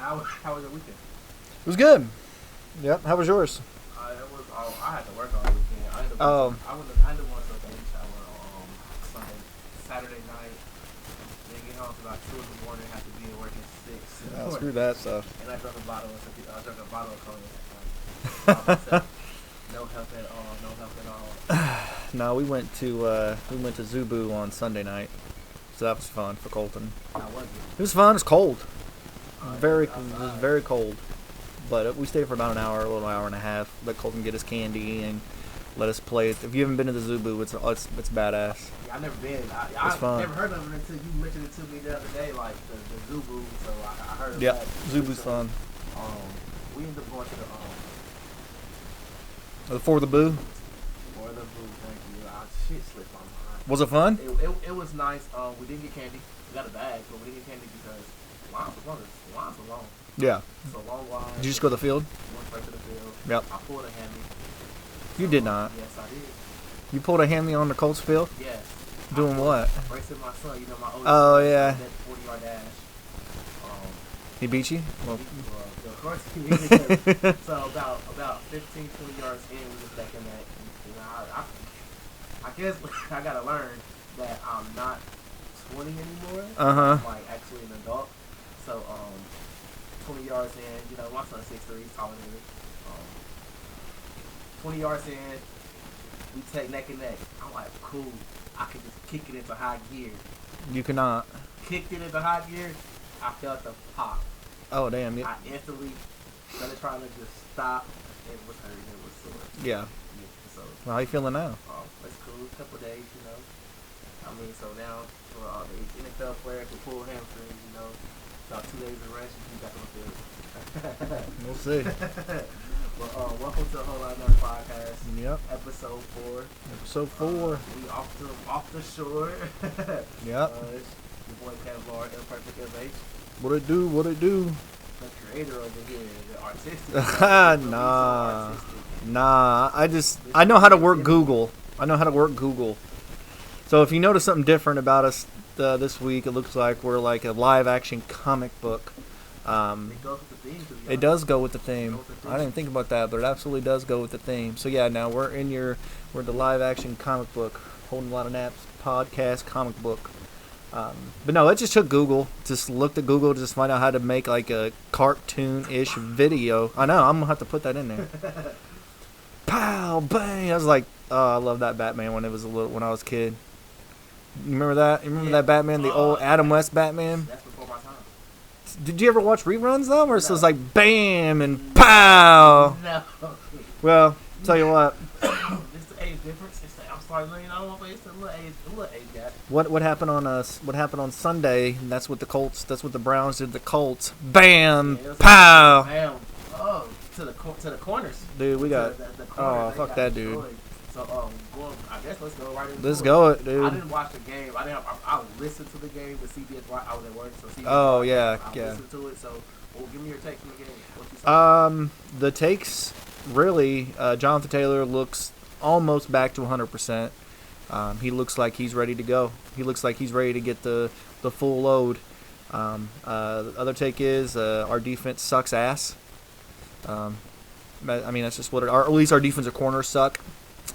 How was your weekend? It was good. Yep. How was yours? It was. I had to work all weekend. I ended Oh. up going to a baby shower on Saturday night. Then get home about 2 in the morning. Have to be at work at 6. Oh, screw that stuff. And I drank a bottle of cognac. By myself. No help at all. No help at all. No, we went to Zubu on Sunday night, so that was fun for Colton. How was it? It was fun. It was cold. It Was very cold. But we stayed for about an hour, a little hour and a half. Let Colton get his candy and let us play. If you haven't been to the Zubu, it's badass. Yeah, I've never been. It's fun. Never heard of it until you mentioned it to me the other day, like the Zubu. So I heard of Yeah, that. Zubu's fun. We ended up going to For the Boo. For the Boo. Thank you. Shit slipped my mind. Was it fun? It was nice. We didn't get candy. We got a bag, but we didn't get candy because lines were long. Yeah. So long line. Did you just go to the field? Went straight to the field. Yep. I pulled a hammy. You did not. Yes, I did. You pulled a hammy on the Colts field? Yes. Doing what? Racing my son. You know, my oldest Oh, son, yeah. That 40-yard dash. He beat you? Well, Of course he did. So about 15, 20 yards in, we was back in that. You know, I guess I gotta learn that I'm not 20 anymore. Uh-huh. I'm like actually an adult. So 20 yards in, you know, my son's 6'3", he's taller than me. 20 yards in, we take neck and neck. I'm like, cool. I can just kick it into high gear. you cannot. Kicked it into high gear. I felt the pop. Oh, damn. I instantly started trying to just stop. It was hurting. It was sore. Yeah. So, Well, how you feeling now? it's cool. A couple days, you know. I mean, so now for all the NFL players who pull hamstrings, you know, about 2 days of rest, you can be back on the field. We'll see. Well, welcome to the Whole Lot Another Podcast. Yep. Episode 4. Episode 4. We off the shore. Yep. It's your boy Kevlar, Imperfect MH. What it do? What it do? The creator over here, the artistic. Nah. I know how to work Google. So if you notice something different about us this week, it looks like we're like a live action comic book. It goes with the theme. It does go with the theme. I didn't think about that, but it absolutely does go with the theme. So yeah, now we're the live action comic book, Holding a Lot of Naps podcast comic book. But no, it just took Google. Just looked at Google to just find out how to make like a cartoon-ish video. I know, I'm gonna have to put that in there. Pow, bang! I was like, oh, I love that Batman when I was a kid. You remember that? You remember that Batman, the old Adam West Batman? That's before my time. Did you ever watch reruns though, where it was like bam and pow? No. Well, tell you what. It's the age difference. I'm sorry, man. I don't know if it's a little age gap. What happened on What happened on Sunday? And that's what the Colts. That's what the Browns did. The Colts. Bam, pow. Bam. Oh, to the corners. Dude, we got. The corner, Fuck that, dude. So I guess let's go right into Let's go, dude. I didn't watch the game. I listened to the game. The CBS. I was at work, so CBS. Oh yeah, I yeah. listened to it. So, give me your take from the game. What you saw? The takes really. Jonathan Taylor looks almost back to 100%. He looks like he's ready to go. He looks like he's ready to get the full load. The other take is our defense sucks ass. I mean, that's just what it. At least our defensive corners suck.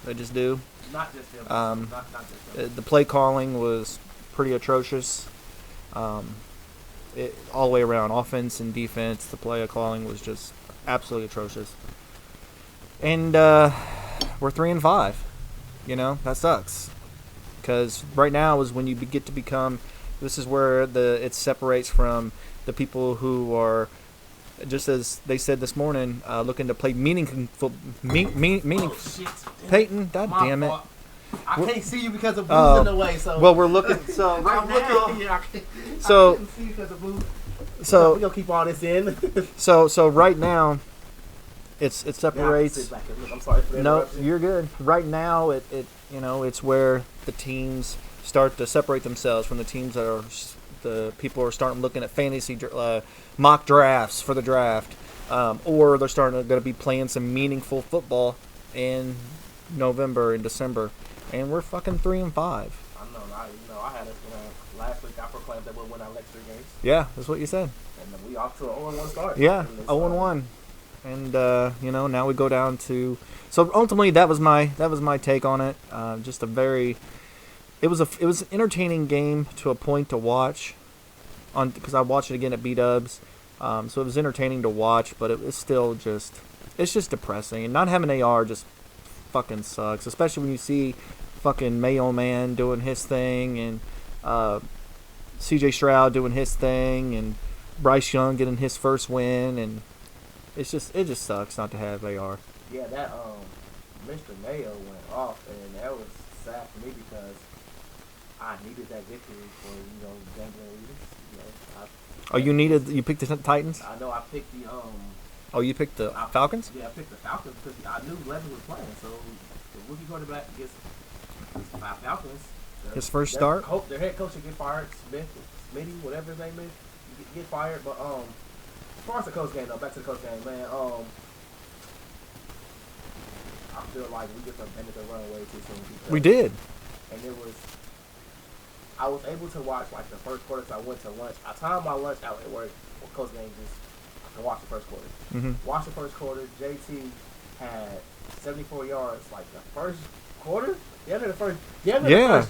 They just do. Not just him. Not just him. The play calling was pretty atrocious. All the way around, offense and defense, the play calling was just absolutely atrocious. And we're 3-5. You know, that sucks. Because right now is when you get to become. This is where it separates from the people who are, just as they said this morning, looking to play meaningful. Oh, shit. Peyton, God damn it! Fault. I can't see you because of booze in the way. So well, we're looking. So right now, yeah, I can't see you because of booze. So we're gonna keep all this in. So right now, it separates. Sit back and look. I'm sorry for the No, interruption. you're good. Right now, it's where the teams start to separate themselves from the teams that are. The people are starting looking at fantasy mock drafts for the draft, or they're going to be playing some meaningful football in November and December, and we're fucking 3-5. I know. I had us last week. I proclaimed that we'll win our next 3 games. Yeah, that's what you said. And then we off to an 0-1 start. Yeah, 0-1. And now we go down to. So ultimately, that was my take on it. Just a very, it was an entertaining game to a point to watch, because I watched it again at B-Dubs. So it was entertaining to watch, but it was still it's just depressing. And not having AR just fucking sucks, especially when you see fucking Mayo Man doing his thing and CJ Stroud doing his thing and Bryce Young getting his first win, and it just sucks not to have AR. Yeah, that Mr. Mayo went off, and that was sad for me because I needed that victory for gambling reasons. You picked the Titans? I know I picked the Oh, you picked the Falcons? Yeah, I picked the Falcons because I knew Levin was playing. So the rookie quarterback gets 5 Falcons. His first start? Their head coach will get fired. Smitty, whatever his name is, get fired. But as far as the coach game, though, back to the coach game, man. I feel like we just ended the run way too soon. We did. And I was able to watch like the first quarter because I went to lunch. I timed my lunch out at work for coach game just to watch the first quarter. Mm-hmm. Watch the first quarter. JT had 74 yards like the first quarter. The end of the first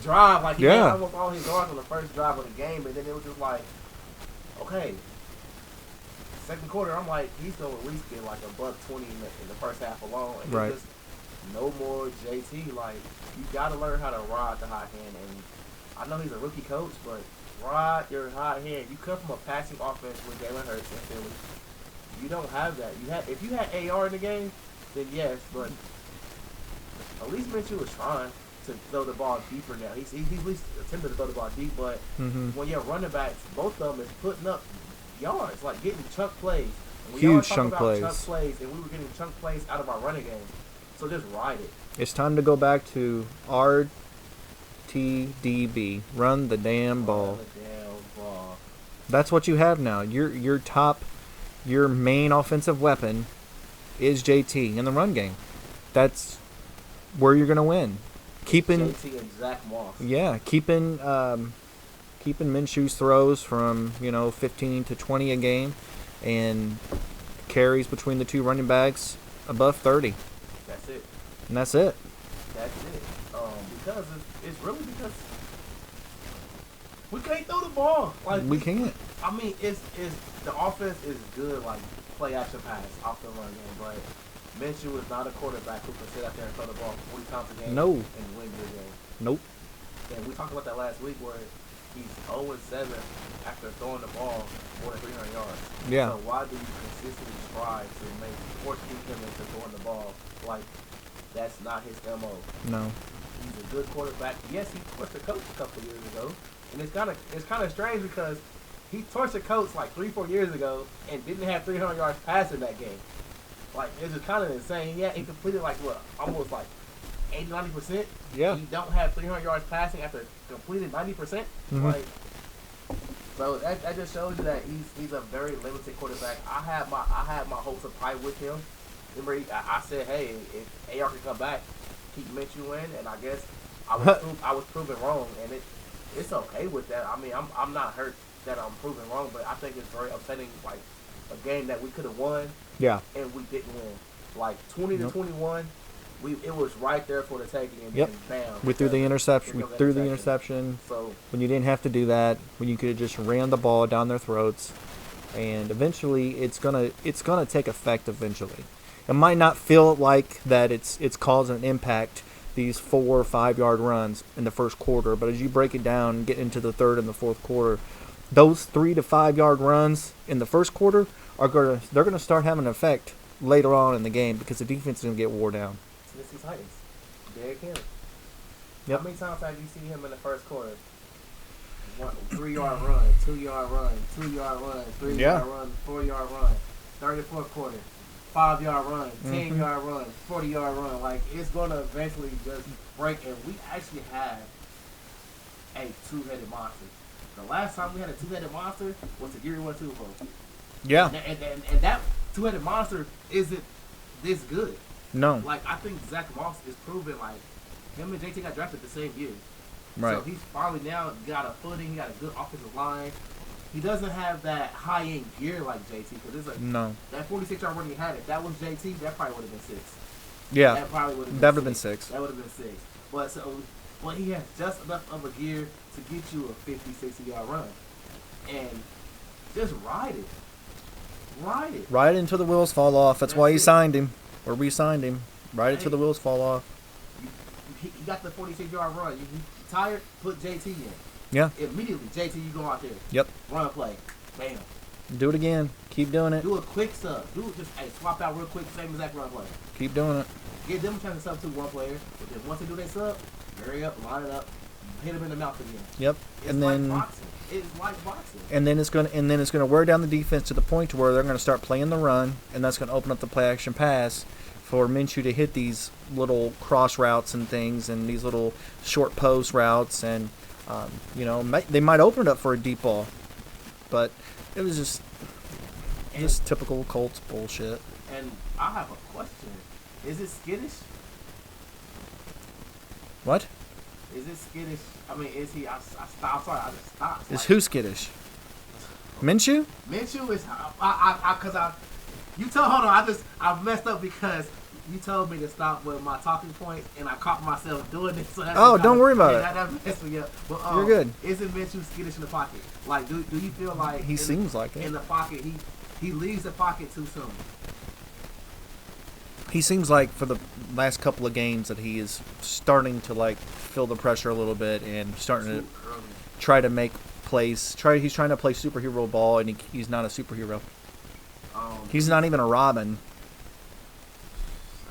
drive. Like he had almost all his yards on the first drive of the game, and then it was just like, okay. Second quarter, I'm like, he's gonna at least get like $120 in the first half alone, and right. Just no more JT. Like you gotta learn how to ride the hot hand, and I know he's a rookie coach, but ride your hot hand. You come from a passing offense with Jalen Hurts and Philly. You don't have that. If you had AR in the game, then yes, but at least Minshew was trying to throw the ball deeper now. He's at least attempted to throw the ball deep, but when you're running backs, both of them is putting up yards, like getting chunk plays. Huge chunk plays. And we were getting chunk plays out of our running game. So just ride it. It's time to go back to RTDB. Run the damn ball. That's what you have now. Your main offensive weapon is JT in the run game. That's where you're gonna win. Keeping JT and Zach Moss. Yeah, keeping Minshew's throws from 15 to 20 a game, and carries between the two running backs above 30. That's it. And that's it. That's it. Because it's really because we can't throw the ball. Like we can't. I mean, it's the offense is good, like play action pass off the run game, but Minshew is not a quarterback who can sit out there and throw the ball 40 times a game. No. And win your game. Nope. And we talked about that last week where he's 0-7 after throwing the ball more than 300 yards. Yeah. So why do you consistently strive to keep him into throwing the ball? Like, that's not his MO. No. He's a good quarterback. Yes, he torched the coach a couple of years ago. And it's kind of strange because he torched the coach like 3-4 years ago and didn't have 300 yards passing that game. Like, it's just kind of insane. Yeah, he completed almost 80-90%. Yeah. He don't have 300 yards passing after completed 90%. Mm-hmm. Like, so that just shows you that he's a very limited quarterback. I had my hopes up high with him. Remember, I said, hey, if AR can come back, keep Minshew in, and I guess I was proven wrong, and it's okay with that. I mean, I'm not hurt that I'm proven wrong, but I think it's very upsetting, like a game that we could have won, and we didn't win. Like 20-21, it was right there for the taking, and then bam. We threw the interception. So when you didn't have to do that, when you could have just ran the ball down their throats, and eventually it's gonna take effect eventually. It might not feel like that it's causing an impact, these 4 or 5 yard runs in the first quarter, but as you break it down and get into the third and the fourth quarter, those 3 to 5 yard runs in the first quarter they're gonna start having an effect later on in the game because the defense is gonna get wore down. Tennessee Titans, Derrick Henry. Yep. How many times have you seen him in the first quarter? 3 yard run, 2 yard run, 2 yard run, 3 yard run, 4 yard run, third and fourth quarter. 5 yard run, 10 yard run, 40 yard run. Like, it's going to eventually just break. And we actually have a 2-headed monster. The last time we had a 2-headed monster was the year we won Super Bowl. Yeah. And that 2-headed monster isn't this good. No. Like, I think Zach Moss is proven, like, him and JT got drafted the same year. Right. So he's finally now got a footing. He got a good offensive line. He doesn't have that high-end gear like JT, because it's like No. that 46-yard run he had. If that was JT, that probably would have been 6. Yeah. That probably would have been. That would have been 6. That would have been 6. But he has just enough of a gear to get you a 50, 60-yard run, and just ride it. Ride it. Ride it until the wheels fall off. That's why you it. signed him, or re-signed him. Ride it till the wheels fall off. You got the 46-yard run. You tired? Put JT in. Yeah. Immediately, JT, you go out there. Yep. Run a play. Bam. Do it again. Keep doing it. Do a quick sub. Swap out real quick, same exact run play. Keep doing it. Give them a chance to sub to one player, but then once they do their sub, hurry up, line it up, hit them in the mouth again. Yep. It's like boxing. It's like boxing. And then it's gonna wear down the defense to the point to where they're gonna start playing the run, and that's gonna open up the play action pass for Minshew to hit these little cross routes and things, and these little short post routes, and they might open it up for a deep ball, but it was just typical Colts bullshit. And I have a question: is it skittish? What? Is it skittish? I mean, is he? I stopped. Sorry, I just stopped. Is who skittish? Minshew? Minshew is you told. Hold on, I messed up because you told me to stop with my talking points, and I caught myself doing this. So don't worry about it. That messed me up. But, you're good. Isn't Minshew skittish in the pocket? Like, do you feel like he seems like it in the pocket? He leaves the pocket too soon. He seems like for the last couple of games that he is starting to like feel the pressure a little bit and starting to try to make plays. He's trying to play superhero ball, and he's not a superhero. He's not even a Robin.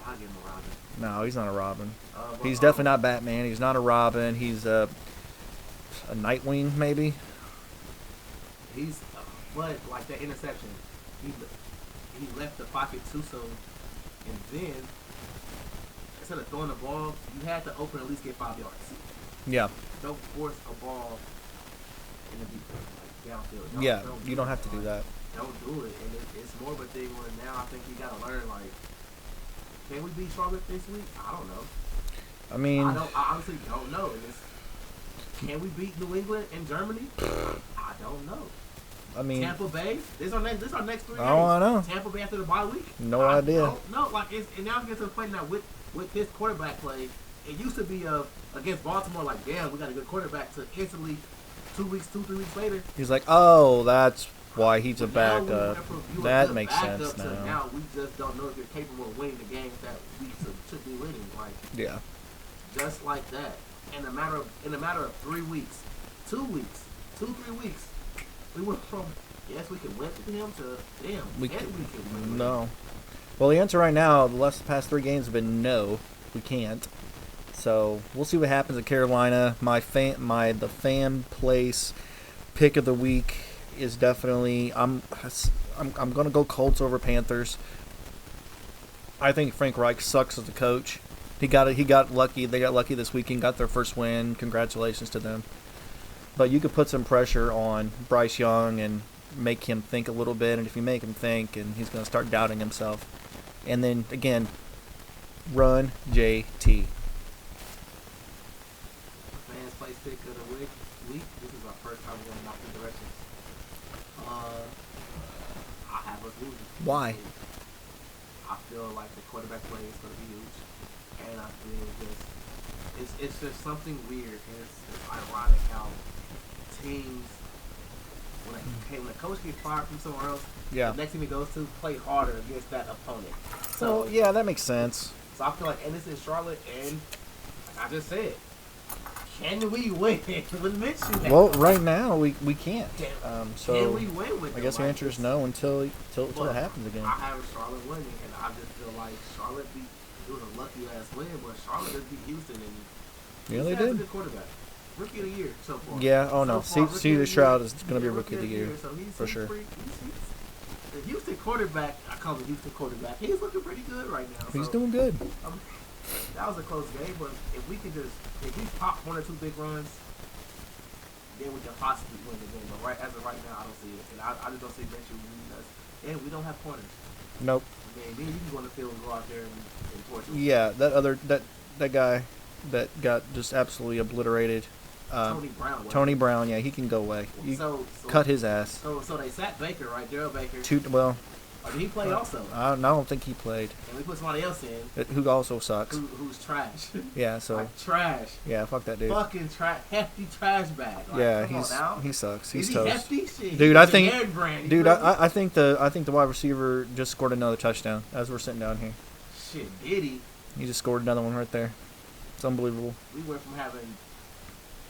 I'll give him a Robin. No, he's not a Robin. He's definitely not Batman. He's not a Robin. He's a Nightwing, maybe. He's, but like that interception, he left the pocket too soon, and then instead of throwing the ball, you had to open at least get 5 yards. Yeah. Don't force a ball in the deep, like downfield. You don't have to do that. Don't do it, and it's more of a thing where now I think you gotta learn, like, can we beat Charlotte this week? I don't know. I mean, I honestly don't know. Can we beat New England and Germany? I don't know. I mean, Tampa Bay. This is our next 3 games. Oh, I know. Tampa Bay after the bye week. No idea. No, like and now I'm getting to the point now with this quarterback play. It used to be against Baltimore, like, damn, we got a good quarterback. To instantly 3 weeks later, he's like, oh, that's why he's a backup. That makes sense now. Now we just don't know if you're capable of winning the games that we should be winning. Like, yeah, just like that. In a matter of 3 weeks, 2 weeks, 3 weeks, we went from yes we can win with him to damn we can win. No. Well, the answer right now, the past 3 games have been no, we can't. So we'll see what happens at Carolina. The fan place pick of the week is definitely I'm gonna go Colts over Panthers. I think Frank Reich sucks as a coach. He got lucky. They got lucky this weekend, got their first win. Congratulations to them. But you could put some pressure on Bryce Young and make him think a little bit. And if you make him think, and he's going to start doubting himself. And then, again, run JT. Fans place pick of the week. This is our first time going in opposite directions. I have us losing. Why? I feel like the quarterback play is going to be huge. And I feel it's just something weird. It's ironic how teams, when a coach gets fired from somewhere else, the next team he goes to play harder against that opponent. So yeah, that makes sense. So I feel like, and this is Charlotte, and like I just said, can we win with Minshew? Well, right now we can't. So can we win with I guess the answer is no until it happens again. I have Charlotte winning, and I just feel like Charlotte it was a lucky ass win, but Charlotte just beat Houston, and yeah, they did. A good quarterback. Rookie of the year so far. Yeah, oh no. So C.J. Stroud is going to be rookie of the year. So for sure. The Houston quarterback, I call him Houston quarterback, he's looking pretty good right now. He's doing good. That was a close game, but if we pop 1 or 2 big runs, then we can possibly win the game. But as of right now, I don't see it. And I just don't see Minshew leading us. And we don't have corners. Nope. I mean, you can go on the field and go out there and torch him. Yeah, that guy that got just absolutely obliterated Tony Brown. Tony Brown, yeah, he can go away. You cut his ass. So they sat Baker, right? Daryl Baker. Or did he play also? I don't think he played. And we put somebody else in. Who also sucks. Who's trash. Yeah, so. Like trash. Yeah, fuck that dude. Fucking hefty trash bag. Like, yeah, he sucks. He's toast. Hefty? Shit. Dude, I think I think the wide receiver just scored another touchdown as we're sitting down here. Shit, did he? He just scored another one right there. It's unbelievable. We went from having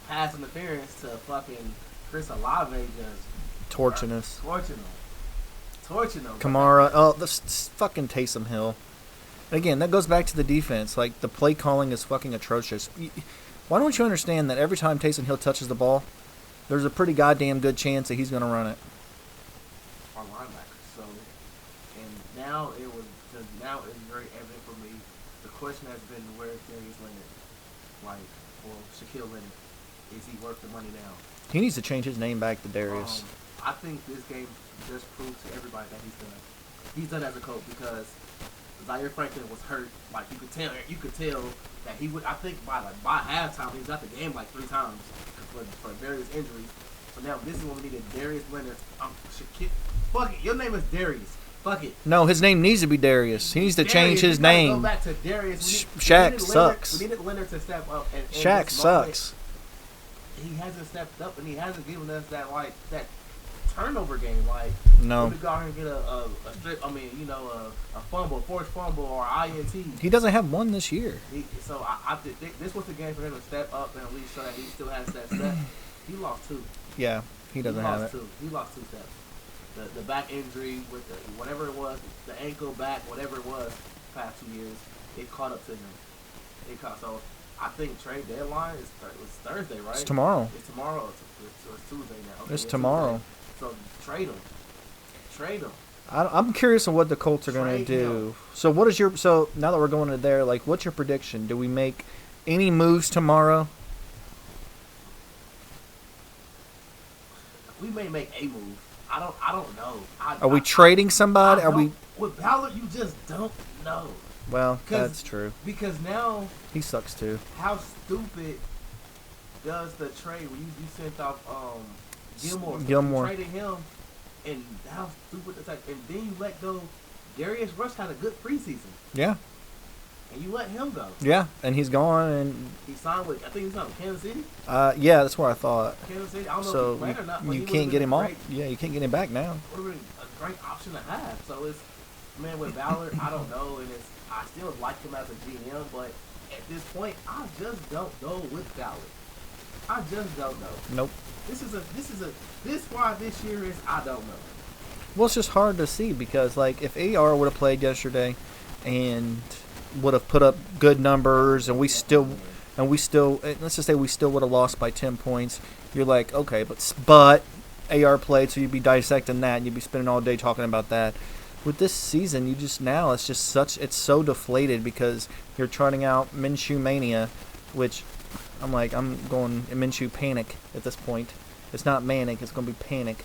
pass interference to fucking Chris Olave just torching us. Torching them. Kamara, this fucking Taysom Hill. Again, that goes back to the defense. Like, the play calling is fucking atrocious. Why don't you understand that every time Taysom Hill touches the ball, there's a pretty goddamn good chance that he's going to run it? Our linebackers. So, and now it's very evident for me. The question has been, where's Darius Leonard? Shaquille Leonard. Is he worth the money now? He needs to change his name back to Darius. I think this game just proved to everybody that he's done. He's done as a coach because Zaire Franklin was hurt. Like you could tell that he would. I think by halftime he was out the game like 3 times for various injuries. So now this is when we needed Darius Leonard. Fuck it, your name is Darius. Fuck it. No, his name needs to be Darius. He needs to change his name. Go back to Darius. Shaq sucks. We needed Leonard to step up. And Shaq sucks. He hasn't stepped up, and he hasn't given us that turnover game. Like, no. We go out and get a strip. I mean, a fumble, forced fumble, or INT. He doesn't have one this year. So I this was the game for him to step up and at least show that he still has that step. He lost 2. Yeah, he doesn't have it. He lost 2 steps. The back injury with whatever it was, the ankle back, whatever it was, past 2 years, it caught up to him. So I think trade deadline is Thursday, right? It's tomorrow. It's tomorrow. It's Tuesday now. Okay, it's tomorrow. Tuesday. So trade him. I'm curious on what the Colts are going to do. So now that we're going to there, like, what's your prediction? Do we make any moves tomorrow? We may make a move. I don't know. Are we trading somebody? With Ballard? You just don't know. Well, that's true. Because now he sucks too. How stupid does the trade when you sent off Gilmore? You traded him, and how stupid the and then you let go. Darius Rush had a good preseason. Yeah. And you let him go. Yeah, and he's gone, and he signed with Kansas City. Yeah, that's where I thought. Kansas City. I don't know if he played or not. But you can't get him off. Yeah, you can't get him back now. Would have been a great option to have. So it's with Ballard, I don't know, and I still like him as a GM, but at this point, I just don't know with Ballard. I just don't know. Nope. This why this year is I don't know. Well, it's just hard to see because if AR would have played yesterday, and would have put up good numbers, and we still let's just say we still would have lost by 10 points. You're like, okay, but AR played, so you'd be dissecting that, and you'd be spending all day talking about that. With this season, it's so deflated because you're trotting out Minshew Mania, which I'm going Minshew Panic at this point. It's not Manic, it's going to be Panic,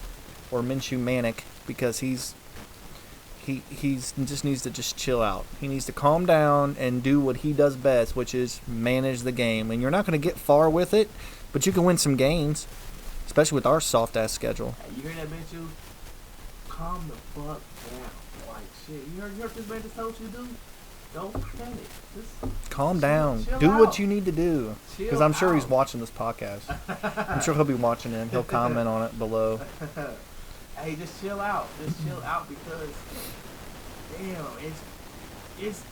or Minshew Manic, because he just needs to just chill out. He needs to calm down and do what he does best, which is manage the game. And you're not going to get far with it, but you can win some games, especially with our soft-ass schedule. Hey, you hear that, Minshew? Calm the fuck down. Like, shit, you heard what this man just told you to do? Don't panic. Just calm down. Do what you need to do. Because I'm sure he's watching this podcast. I'm sure he'll be watching it. He'll comment on it below. Hey, just chill out. Just chill out because, damn, it's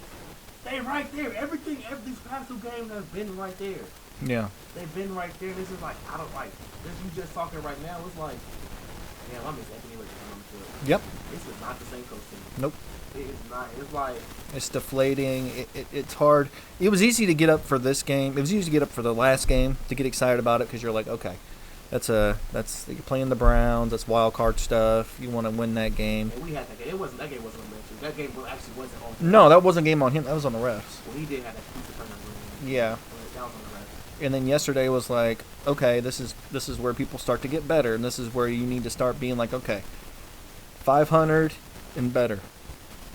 they right there. These past 2 games have been right there. Yeah. They've been right there. This is like, I don't like, this you just talking right now, it's like, damn, I miss Anthony Richardson on the field. Yep. This is not the same coach team. Nope. It is not. It's like, it's deflating. It's hard. It was easy to get up for this game. It was easy to get up for the last game to get excited about it because you're like, okay, that's you're playing the Browns. That's wild card stuff. You want to win that game. And we had that game. That game wasn't on Mitchell. That game actually wasn't on him. No, that wasn't a game on him. That was on the refs. Well, he did have that piece of turnover. Yeah. That was on the refs. And then yesterday was like, okay, this is where people start to get better, and this is where you need to start being like, okay, 500 and better.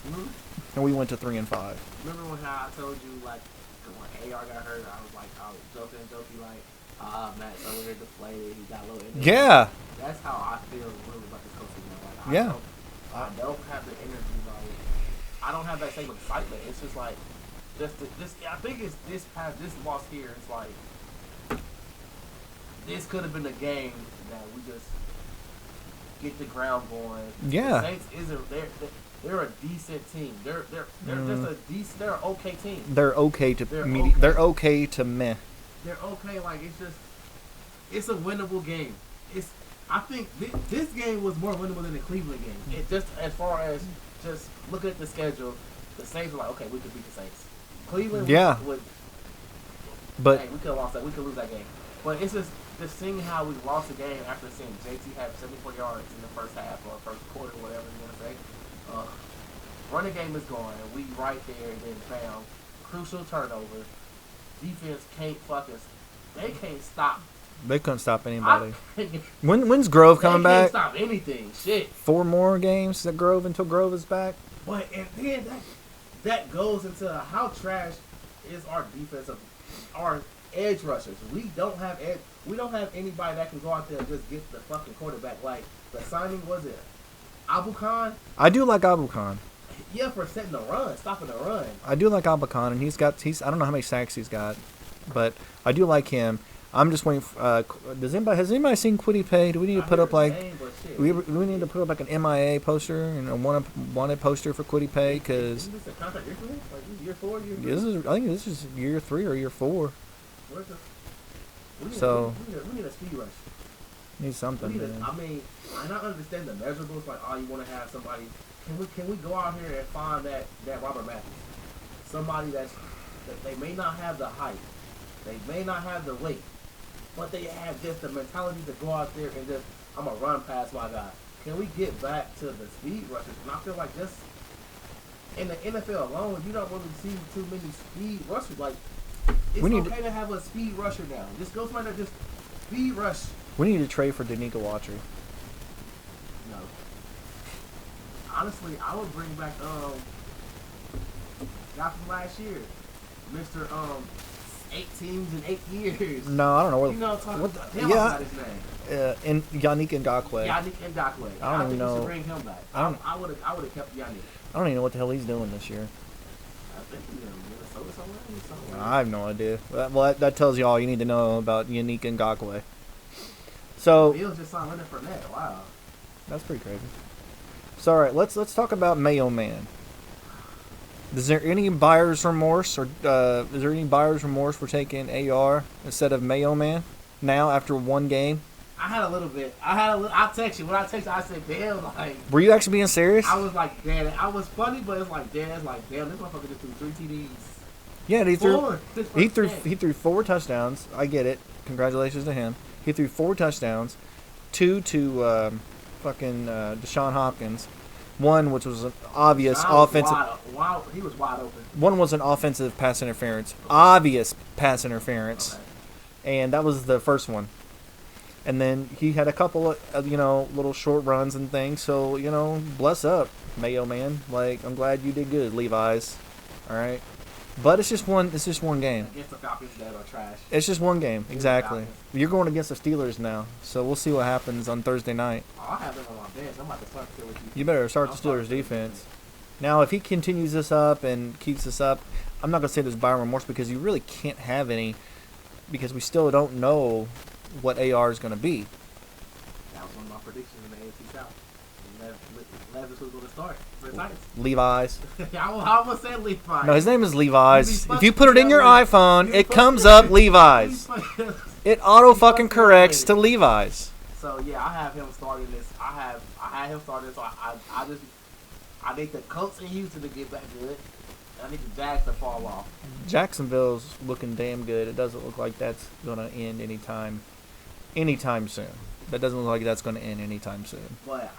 Mm-hmm. And we went to 3-5. Remember how I told you, like, when AR got hurt, I was like, I was joking, like, Matt over here deflated. He got a little energy. Yeah. That's how I feel really about this coaching now. Like, Yeah. I don't have the energy. Like, I don't have that same excitement. It's just like, this. I think it's this loss here. It's like, this could have been a game that we just get the ground going. Yeah. The Saints they're a decent team. They're just a decent. They're an okay team. They're okay to They're okay to meh. They're okay. Like, it's a winnable game. I think this game was more winnable than the Cleveland game. It just as far as just looking at the schedule, the Saints were like, okay, we could beat the Saints. Cleveland, would but we could have lost that. We could lose that game. But it's just seeing how we lost the game after seeing JT have 74 yards in the first half or first quarter, whatever you want to say. Running game is going. We right there, and then bam, crucial turnover. Defense can't they can't stop. They couldn't stop anybody. When's Grove coming back? They can't stop anything. Shit. 4 more games that Grove until Grove is back. But and then that goes into how trash is our defense of our edge rushers. We don't have anybody that can go out there and just get the fucking quarterback. Like the signing was it Abu Khan? I do like Abu Khan. Yeah, for setting the run, stopping the run. I do like Abu Khan, and he's I don't know how many sacks he's got, but I do like him. I'm just waiting. Has anybody seen Quiddy Pay? Do we need to put up like we need to put up like an MIA poster and a wanted poster for Quiddy Pay? Because is this a contract year 3? Like year 4? I think this is year 3 or year 4. We need a speed rush. Need something. I not understand the measurables. Like, you want to have somebody. Can we go out here and find that Robert Matthews? Somebody that they may not have the height, they may not have the weight, but they have just the mentality to go out there and just, I'm going to run past my guy. Can we get back to the speed rushers? And I feel like just in the NFL alone, you don't really see too many speed rushers. Like, it's okay to have a speed rusher now. Just go somewhere that just speed rush. We need to trade for Danica Watcher. No. Honestly, I would bring back guy from last year, Mr. 8 teams in 8 years. No, I don't know. You know what I'm talking about? Yeah. His name. And Yannick Ngakoue. Yannick Ngakoue. I don't even know. You should bring him back. I would have kept Yannick. I don't even know what the hell he's doing this year. I think he's in Minnesota somewhere. I have no idea. Well, that tells you all you need to know about Yannick Ngakoue. So Bills just signed Leonard Fournette. Wow. That's pretty crazy. So all right, let's talk about Mayo Man. Is there any buyer's remorse, or is there any buyer's remorse for taking AR instead of Mayo Man now after one game? I had a little bit. I text you. When I texted, I said, "Damn!" Like, were you actually being serious? I was like, "Damn!" I was funny, but it's like, "Damn!" It's like, "Damn!" This motherfucker just threw 3 TDs. Yeah, he threw 4 touchdowns. I get it. Congratulations to him. He threw 4 touchdowns, 2 to fucking Deshaun Hopkins. One, which was an obvious offensive. He was wide open. One was an offensive pass interference, obvious pass interference, and that was the first one. And then he had a couple of little short runs and things. So bless up, Mayo Man. Like, I'm glad you did good, Levi's. All right, but it's just one. It's just one game. Against the Falcons that are trash. It's just one game, exactly. You're going against the Steelers now, so we'll see what happens on Thursday night. I have them on my bench. I'm about to start the Steelers defense. You better start the Steelers defense. Now, if he continues this up and keeps this up, I'm not gonna say there's buyer remorse because you really can't have any, because we still don't know what AR is gonna be. That was one of my predictions in the AFC South. Levis was going to start for the Titans. Levi's. I almost said Levi's. No, his name is Levi's. If you put it in your iPhone, it comes up Levi's. It auto fucking corrects to Levi's. So yeah, I have him starting this. I had him starting. So I need the Colts and Houston to get back good. I need the Jags to fall off. Jacksonville's looking damn good. It doesn't look like that's gonna end anytime soon. That doesn't look like that's gonna end anytime soon. But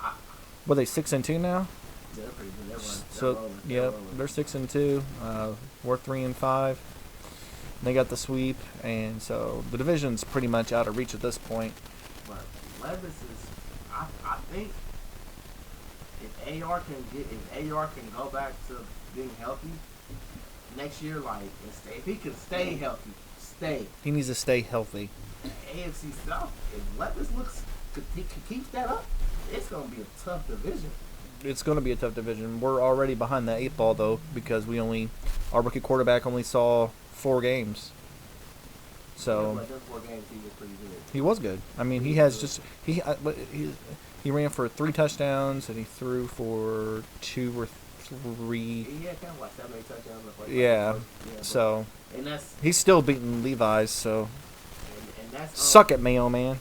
Were they 6-2 now? They're pretty good. They're 6-2. We're 3-5. They got the sweep, and so the division's pretty much out of reach at this point. But Levis is, I think, if AR can go back to being healthy next year, like if he can stay healthy, stay. He needs to stay healthy. AFC South, if Levis keeps that up, it's gonna be a tough division. It's going to be a tough division. We're already behind the 8 ball though, because our rookie quarterback only saw 4 games. So like those 4 games, he was pretty good. He was good. I mean, he ran for 3 touchdowns and he threw for 2 or 3. Yeah, kind of like 7, 8 touchdowns. Yeah. So and that's he's still beating Levi's. So and that's suck it, Mayo man.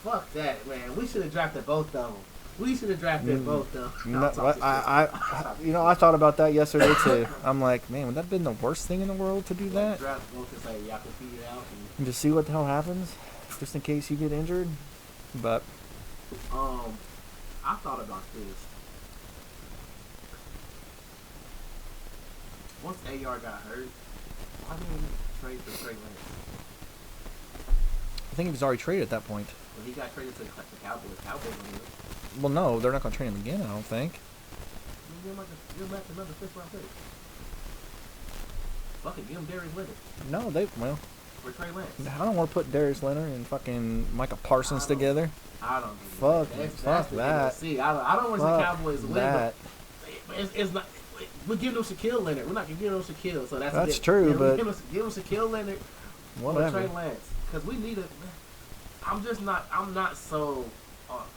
Fuck that, man. We should have drafted both of them. We should have drafted both of them. I thought about that yesterday too. I'm like, man, would that have been the worst thing in the world to do that? Draft both and say, y'all can figure it out. And just see what the hell happens, just in case you get injured. But I thought about this. Once AR got hurt, why didn't he trade for Trey Lance? I think he was already traded at that point. Well, he got traded to the Cowboys. Cowboys on him. Well, no, they're not going to trade him again, I don't think. Give him back another 5th round pick. Fuck it, give him Darius Leonard. No, For Trey Lance. I don't want to put Darius Leonard and fucking Micah Parsons together. I don't. Fuck that. See, I don't want to see Cowboys win, that. but it's not. We're giving them Shaquille Leonard. We're not giving them Shaquille, so that's true. Yeah, but give them Shaquille Leonard or Trey Lance, because we need it. I'm not so.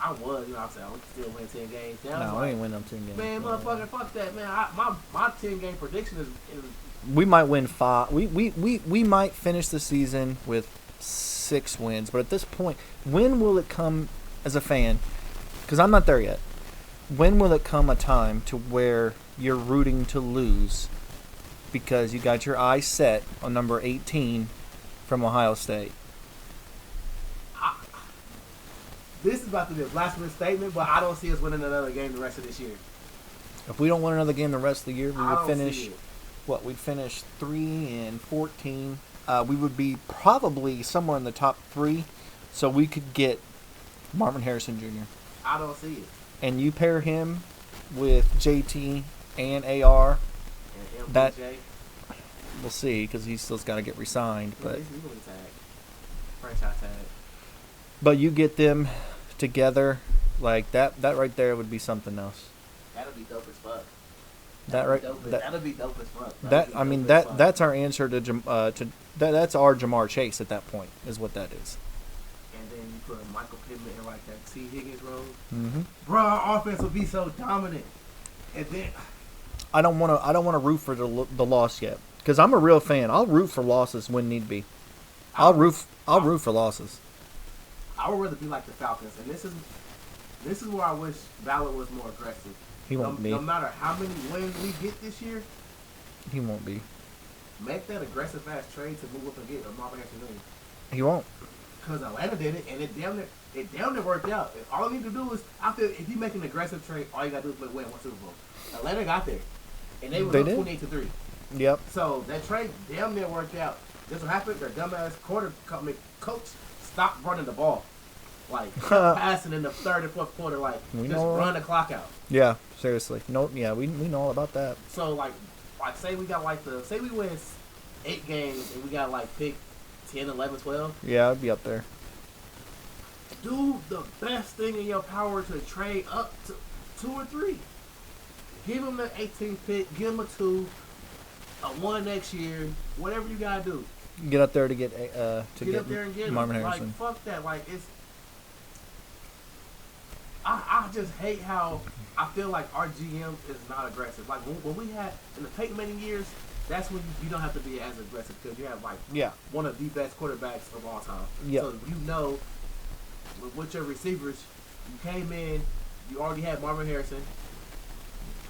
I was, I'm saying, we can still win 10 games. No, we ain't win them 10 games. Man, motherfucker, fuck that, man. My 10-game prediction is. We might win 5. We might finish the season with 6 wins, but at this point, when will it come as a fan? Because I'm not there yet. When will it come a time to where you're rooting to lose because you got your eyes set on number 18 from Ohio State? This is about to be a blasphemous statement, but I don't see us winning another game the rest of this year. If we don't win another game the rest of the year, we would finish. What, we'd finish 3-14. We would be probably somewhere in the top 3, so we could get Marvin Harrison Jr. I don't see it. And you pair him with JT and AR. And MPJ. That we'll see, because he's still got to get re-signed. But he's going to tag. Franchise tag. But you get them together, like that right there would be something else. That'll be dope as fuck. That'll be dope as fuck. That's our answer to that's our Jamar Chase at that point, is what that is. And then you put Michael Pittman in like that T. Higgins role. Mm-hmm. Bro, our offense will be so dominant. And then I don't want to root for the loss yet, because I'm a real fan. I'll root for losses when need be. I'll root for losses. I would rather be like the Falcons, and this is where I wish Ballard was more aggressive. He won't be. No matter how many wins we get this year, he won't be. Make that aggressive ass trade to move up and get a Marvin Harrison Jr. He won't. Because Atlanta did it, and it damn near worked out. All I need to do is, if you make an aggressive trade, all you got to do is win one Super Bowl. Atlanta got there, and they were 28-3. Yep. So that trade damn near worked out. This what happened. Their dumbass coach stopped running the ball. Like, passing in the 3rd and 4th quarter, like, just run the clock out. Yeah, seriously. No, yeah, we know all about that. So, like say we got, say we win 8 games and we got, pick 10, 11, 12. Yeah, I'd be up there. Do the best thing in your power to trade up to 2 or 3. Give him the 18th pick. Give him a 2, a 1 next year. Whatever you got to do. Get up there to get up there and get Marvin him. Harrison. Fuck that. It's... I just hate how I feel like our GM is not aggressive. Like when we had in the Peyton Manning years, that's when you don't have to be as aggressive because you have one of the best quarterbacks of all time. Yeah. So with your receivers, you came in, you already had Marvin Harrison,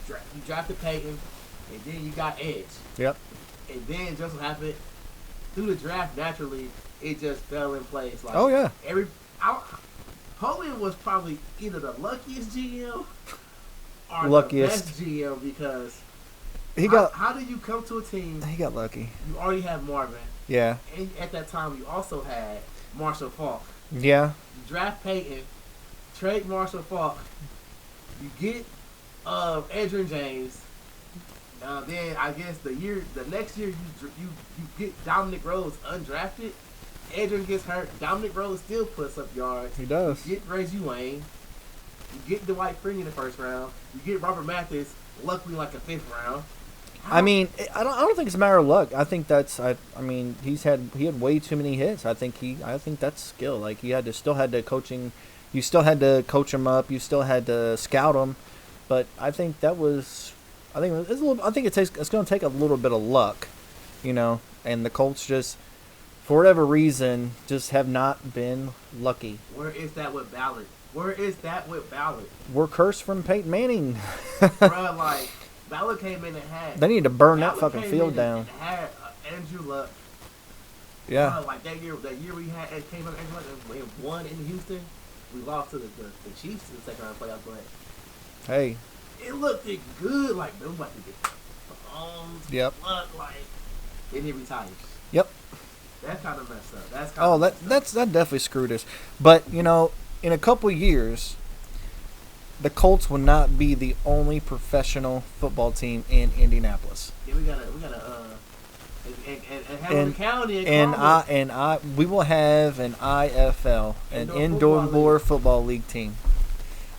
you drafted Peyton, and then you got Edge. Yep. And then just what happened through the draft, naturally it just fell in place. Oh yeah. Hogan was probably either the luckiest GM or the best GM because how do you come to a team? He got lucky. You already have Marvin. Yeah. And at that time, you also had Marshall Faulk. Yeah. You draft Peyton, trade Marshall Faulk. You get Adrian James. Then I guess the next year you get Dominic Rose undrafted. Adrian gets hurt. Dominic Rose still puts up yards. He does. You get Reggie Wayne. You get Dwight Freeney in the first round. You get Robert Mathis, luckily like a fifth round. I mean, I don't think it's a matter of luck. I think I mean, he had way too many hits. I think that's skill. Like you still had to coach him up. You still had to scout him. But I think it's going to take a little bit of luck, you know. And the Colts just, for whatever reason, just have not been lucky. Where is that with Ballard? We're cursed from Peyton Manning. Bruh, like, Ballard came in and had... They need to burn that fucking field down. And had Andrew Luck. Yeah. Like, that year we had, it came up Andrew Luck and won in Houston. We lost to the Chiefs in the second round playoff, but... Hey. It looked good. Like, they were about to get Yep. Luck, like... Then he retires. Yep. That kind of messed up. That definitely screwed us. But, you know, in a couple years, the Colts will not be the only professional football team in Indianapolis. Yeah, we gotta and Hamilton County and we will have an IFL, an Indoor Football League team.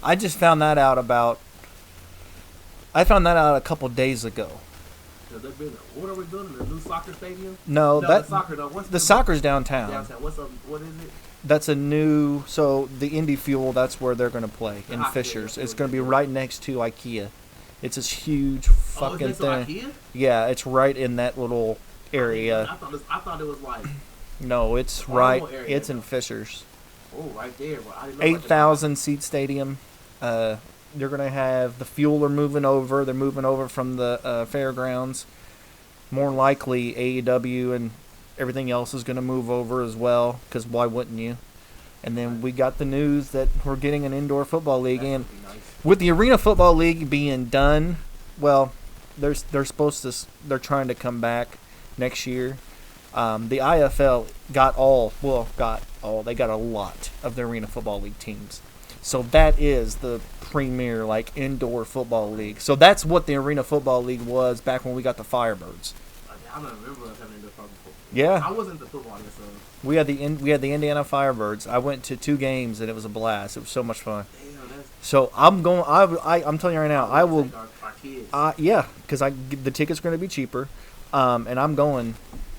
I just found that out a couple days ago. What are we building? A new soccer stadium? No, the soccer. No, the soccer's downtown. What is it? That's a new. So the Indy Fuel. That's where they're going to play in Fishers. It's going to be right next to IKEA. It's this huge fucking thing. IKEA? Yeah, it's right in that little area. I thought it was like. No, it's right. It's in Fishers. Oh, right there. Well, 8,000 seat stadium. They're going to have the Fuel are moving over. They're moving over from the fairgrounds. More likely, AEW and everything else is going to move over as well, because why wouldn't you? And then we got the news that we're getting an indoor football league. And with the Arena Football League being done, well, they're trying to come back next year. The IFL got a lot of the Arena Football League teams. So that is the premier, like, indoor football league. So that's what the Arena Football League was back when we got the Firebirds. I don't remember us having indoor football. Yeah. I wasn't the football, so. We had the Indiana Firebirds. I went to 2 games and it was a blast. It was so much fun. Damn, so I'm going. I'm telling you right now. I will. Our kids. Yeah, because the tickets are going to be cheaper, and I'm going.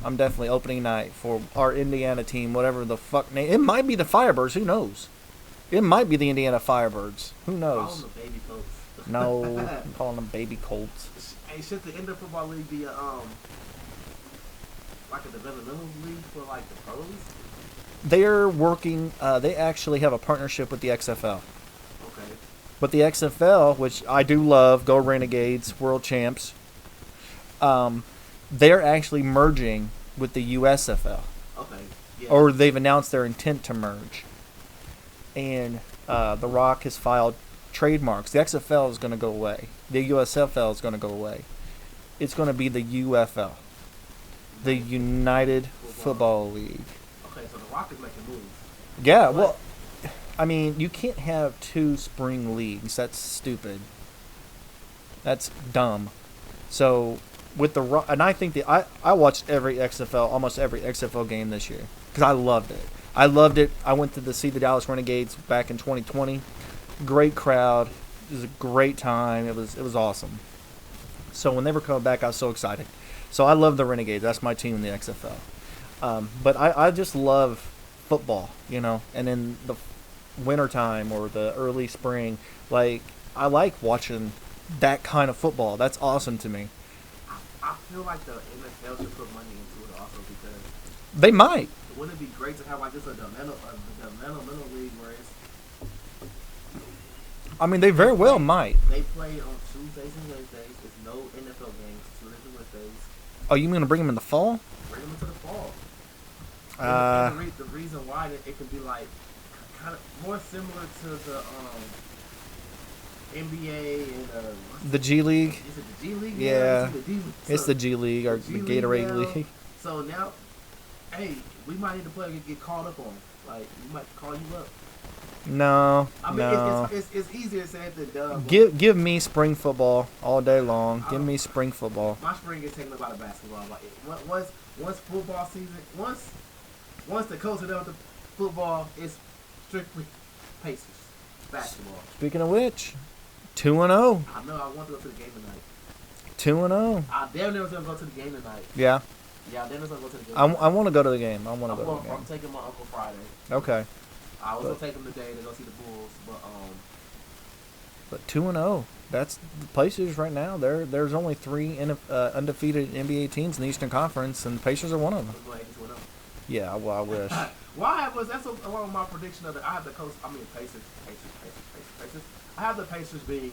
I'm definitely opening night for our Indiana team, whatever the fuck name. It might be the Firebirds. Who knows? It might be the Indiana Firebirds. Who knows? Call them the baby Colts. No, I'm calling them baby Colts. Hey, should the indoor football league be like a developmental league for like the pros? They're working. They actually have a partnership with the XFL. Okay. But the XFL, which I do love, go Renegades, world champs. They're actually merging with the USFL. Okay. Yeah. Or they've announced their intent to merge. And The Rock has filed trademarks. The XFL is going to go away. The USFL is going to go away. It's going to be the UFL, the United Football League. Okay, so The Rock is making moves. Yeah, well, I mean, you can't have 2 spring leagues. That's stupid. That's dumb. So with the Rock, and I think I watched almost every XFL game this year because I loved it. I went to see the Dallas Renegades back in 2020. Great crowd. It was a great time. It was awesome. So when they were coming back, I was so excited. So I love the Renegades. That's my team in the XFL. But I just love football, you know. And in the wintertime or the early spring, like, I like watching that kind of football. That's awesome to me. I feel like the NFL should put money into it also because they might. Wouldn't it be great to have like just a developmental league where it's? I mean, they very well might. They play on Tuesdays and Wednesdays. There's no NFL games Tuesdays and Wednesdays. Oh, you mean to bring them in the fall? Bring them into the fall. The reason why it could be like kind of more similar to the NBA and the G League. Is it the G League? Yeah, it's the G League or the Gatorade League. So now, hey, we might need to play and get called up on. Like, we might call you up. No, I mean, no. it's easier said than done. Give me spring football all day long. Give me spring football. My spring is taken up out of basketball. Like once football season, once the coach is done with the football, it's strictly Pacers basketball. Speaking of which, 2-0. I know. I want to go to the game tonight. 2-0. I damn near was gonna go to the game tonight. Yeah. Yeah, I damn near was gonna go to the game. I want to go to the game. I want to go to the game. I'm taking my uncle Friday. Okay. I was gonna take him today to go see the Bulls, But 2-0. That's the Pacers right now. There's only 3 undefeated NBA teams in the Eastern Conference, and the Pacers are one of them. we're going 82-0. Yeah, well, I wish. That's along with my prediction of I have the Pacers. I have the Pacers being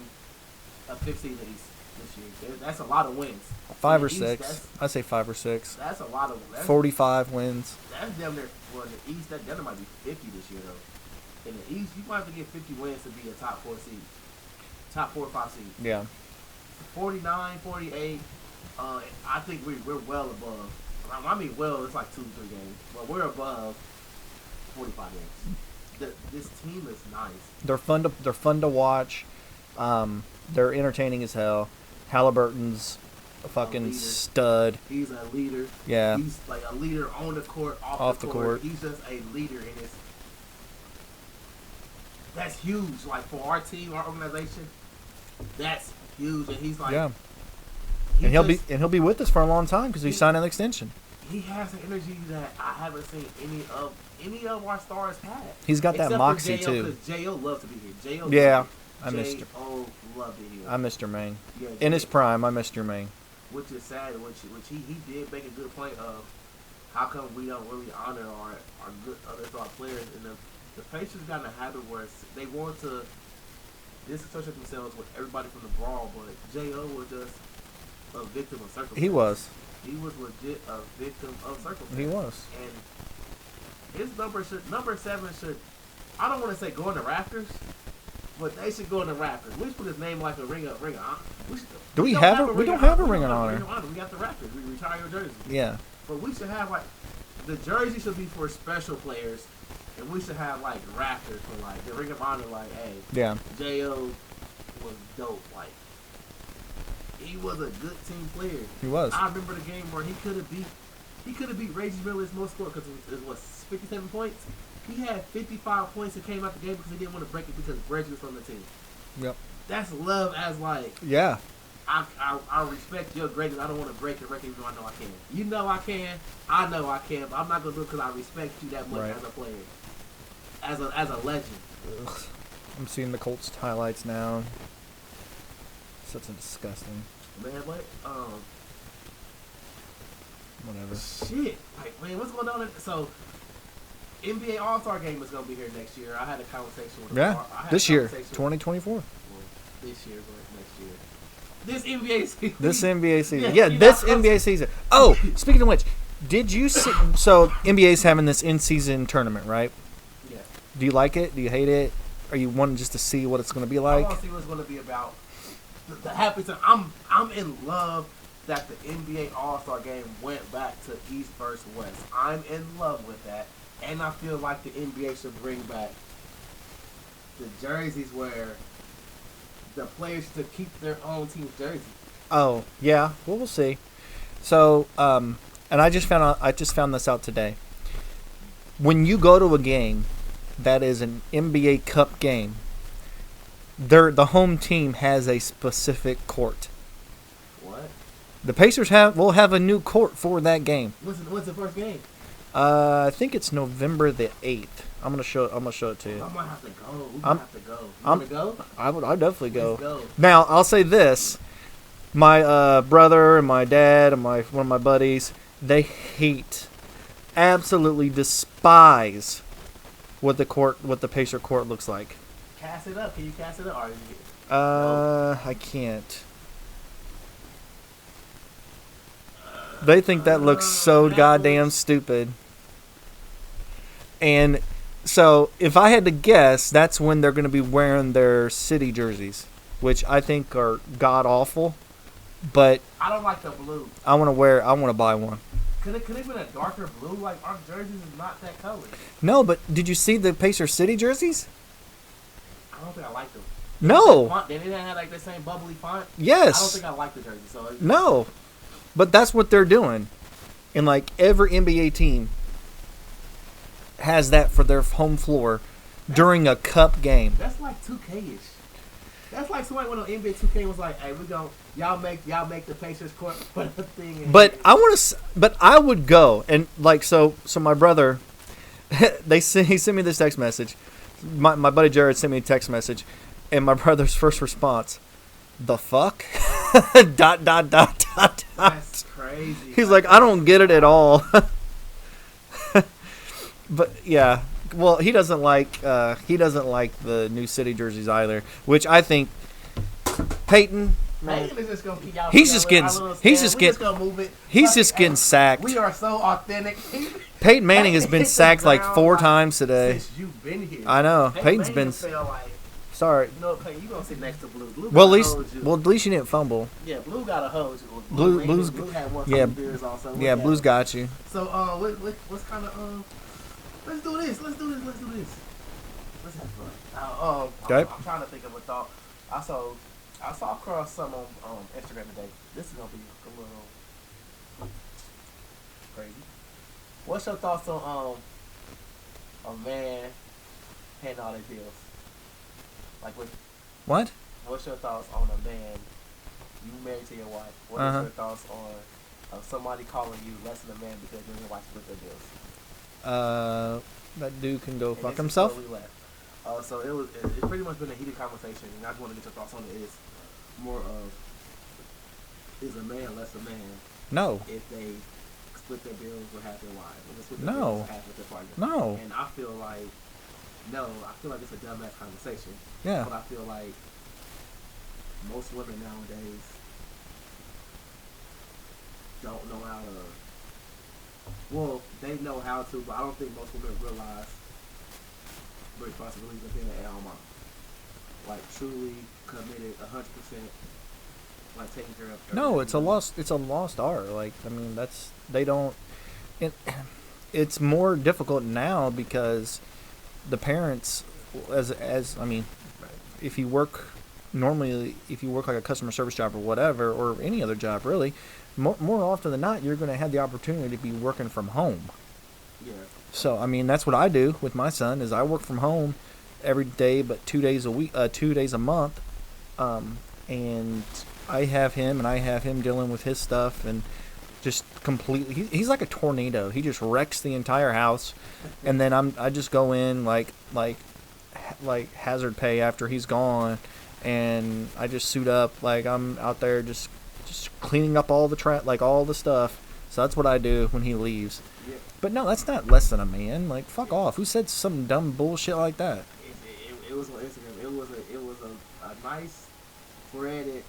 a 5th seed in the East this year. That's a lot of wins. 5 or 6. I'd say 5 or 6. That's a lot of 45 wins. That's damn near for the East. That might be 50 this year though. In the East, you might have to get 50 wins to be a top 4 seed, top 4 or 5 seed. Yeah. 49, 48. I think we're well above. I mean, well, it's like 2-3 games, but we're above 45 games. This team is nice. They're fun to watch. They're entertaining as hell. Halliburton's a fucking stud. He's a leader. Yeah. He's like a leader on the court, off the court. He's just a leader in his. That's huge. Like for our team, our organization, that's huge. And he's like, yeah. And he'll be with us for a long time because he signed an extension. He has an energy that I haven't seen any of our stars have. He's got that moxie too. Because J.O. loves to be here. J.O. Yeah, I missed her. J.O. loved it here. I missed Jermaine. Yeah, in his prime, I missed Jermaine. Which is sad. Which he did make a good point of. How come we don't really honor our good other star players? And the Pacers got in a habit where they want to disassociate themselves with everybody from the brawl, but J.O. was just a victim of circumstances. He was. He was legit a victim of circumstances. He was. And his number 7 should, I don't want to say go in the rafters, but they should go in the rafters. We should put his name like a ring of honor. We don't have a ring of honor. We got the rafters. We retire your jersey. Yeah. But we should have like the jersey should be for special players, and we should have like rafters for like the ring of honor. Like, hey, yeah, J.O. was dope. Like, he was a good team player. He was. I remember the game where he could have beat Reggie Miller's most score because it was 57 points. He had 55 points and came out the game because he didn't want to break it because Reggie was on the team. Yep. That's love as like. Yeah. I respect your greatness. I don't want to break the record even though I know I can. You know I can. I know I can. But I'm not going to do it because I respect you that much as a player. As a legend. Ugh. I'm seeing the Colts highlights now. Such a disgusting. Man, what? Whatever. Shit. Like, man, what's going on? So, NBA All-Star Game is going to be here next year. I had a conversation with this year. 2024. Well, this year, but next year. This NBA season. This NBA season. Yeah, this NBA season. Oh, speaking of which, did you see? So, NBA's having this in-season tournament, right? Yeah. Do you like it? Do you hate it? Are you wanting just to see what it's going to be like? I want to see what it's going to be about. The happy time. I'm in love that the NBA All-Star Game went back to East versus West. I'm in love with that. And I feel like the NBA should bring back the jerseys where the players should keep their own team's jersey. Oh, yeah. Well, we'll see. So, and I just found this out today. When you go to a game that is an NBA Cup game, the home team has a specific court. What? The Pacers will have a new court for that game. What's the first game? I think it's November the 8th. I'm gonna show it to you. I might have to go. We might have to go. You wanna go? I'd definitely go. Let's go. Now I'll say this: my brother and my dad and one of my buddies, they absolutely despise what the Pacer court looks like. Cast it up. Can you cast it up? Or I can't. They think that looks so goddamn stupid. And so, if I had to guess, that's when they're going to be wearing their city jerseys, which I think are god awful. But I don't like the blue. I want to buy one. Could it be a darker blue? Like, our jerseys is not that color. No, but did you see the Pacer City jerseys? I don't think I like them. No. They didn't have like the same bubbly font. Yes. I don't think I like the jersey. So no, but that's what they're doing, and like every NBA team has that for their home floor during a cup game. That's like 2K-ish. That's like somebody went on NBA 2K and was like, "Hey, y'all make the Pacers court put a thing." But I would go and like so my brother, he sent me this text message. My buddy Jared sent me a text message, and my brother's first response, "The fuck?" ... That's crazy. He's like, "I don't get it at all." But yeah, well, he doesn't like the new city jerseys either, which I think Peyton. Man, is just gonna keep y'all he's just getting sacked. We are so authentic. Peyton Manning has been sacked like 4 times today. Since you've been here. I know. Peyton's been. Sorry. You know, Peyton, you gonna sit next to Blue. Well, at least you didn't fumble. Yeah, Blue got a hose. Blue had one beers also. Yeah, Blue's got you. So, what's kind of let's do this. Let's have fun. Okay. I'm trying to think of a thought. I saw across some on Instagram today. This is gonna be a little crazy. What's your thoughts on a man paying all their bills? Like What? What's your thoughts on a man you married to your wife? What is your thoughts on somebody calling you less than a man because you and your wife split their bills? That dude can go fuck himself. So it's pretty much been a heated conversation, and I just want to get your thoughts on it. Is more of, is a man less a man? No. If they split their bills with half their wives, or they split No. their bills with half of their partner. No. And I feel like it's a dumbass conversation. Yeah. But I feel like most women nowadays don't know how to. Well, they know how to, but I don't think most women realize the responsibilities of being an at-home mom. Like truly committed 100%, like taking care of everything. No, it's a lost art. Like, I mean, it's more difficult now because the parents, I mean, if you work like a customer service job or whatever, or any other job really, more often than not, you're going to have the opportunity to be working from home. Yeah. So, I mean, that's what I do with my son, is I work from home every day, but 2 days a week, 2 days a month. And I have him dealing with his stuff and just completely, he's like a tornado. He just wrecks the entire house. And then I just go in like hazard pay after he's gone. And I just suit up, like I'm out there just cleaning up all the all the stuff. So that's what I do when he leaves. Yeah. But no, that's not less than a man. Like, fuck off. Who said some dumb bullshit like that? It was on Instagram. It was a nice threaded,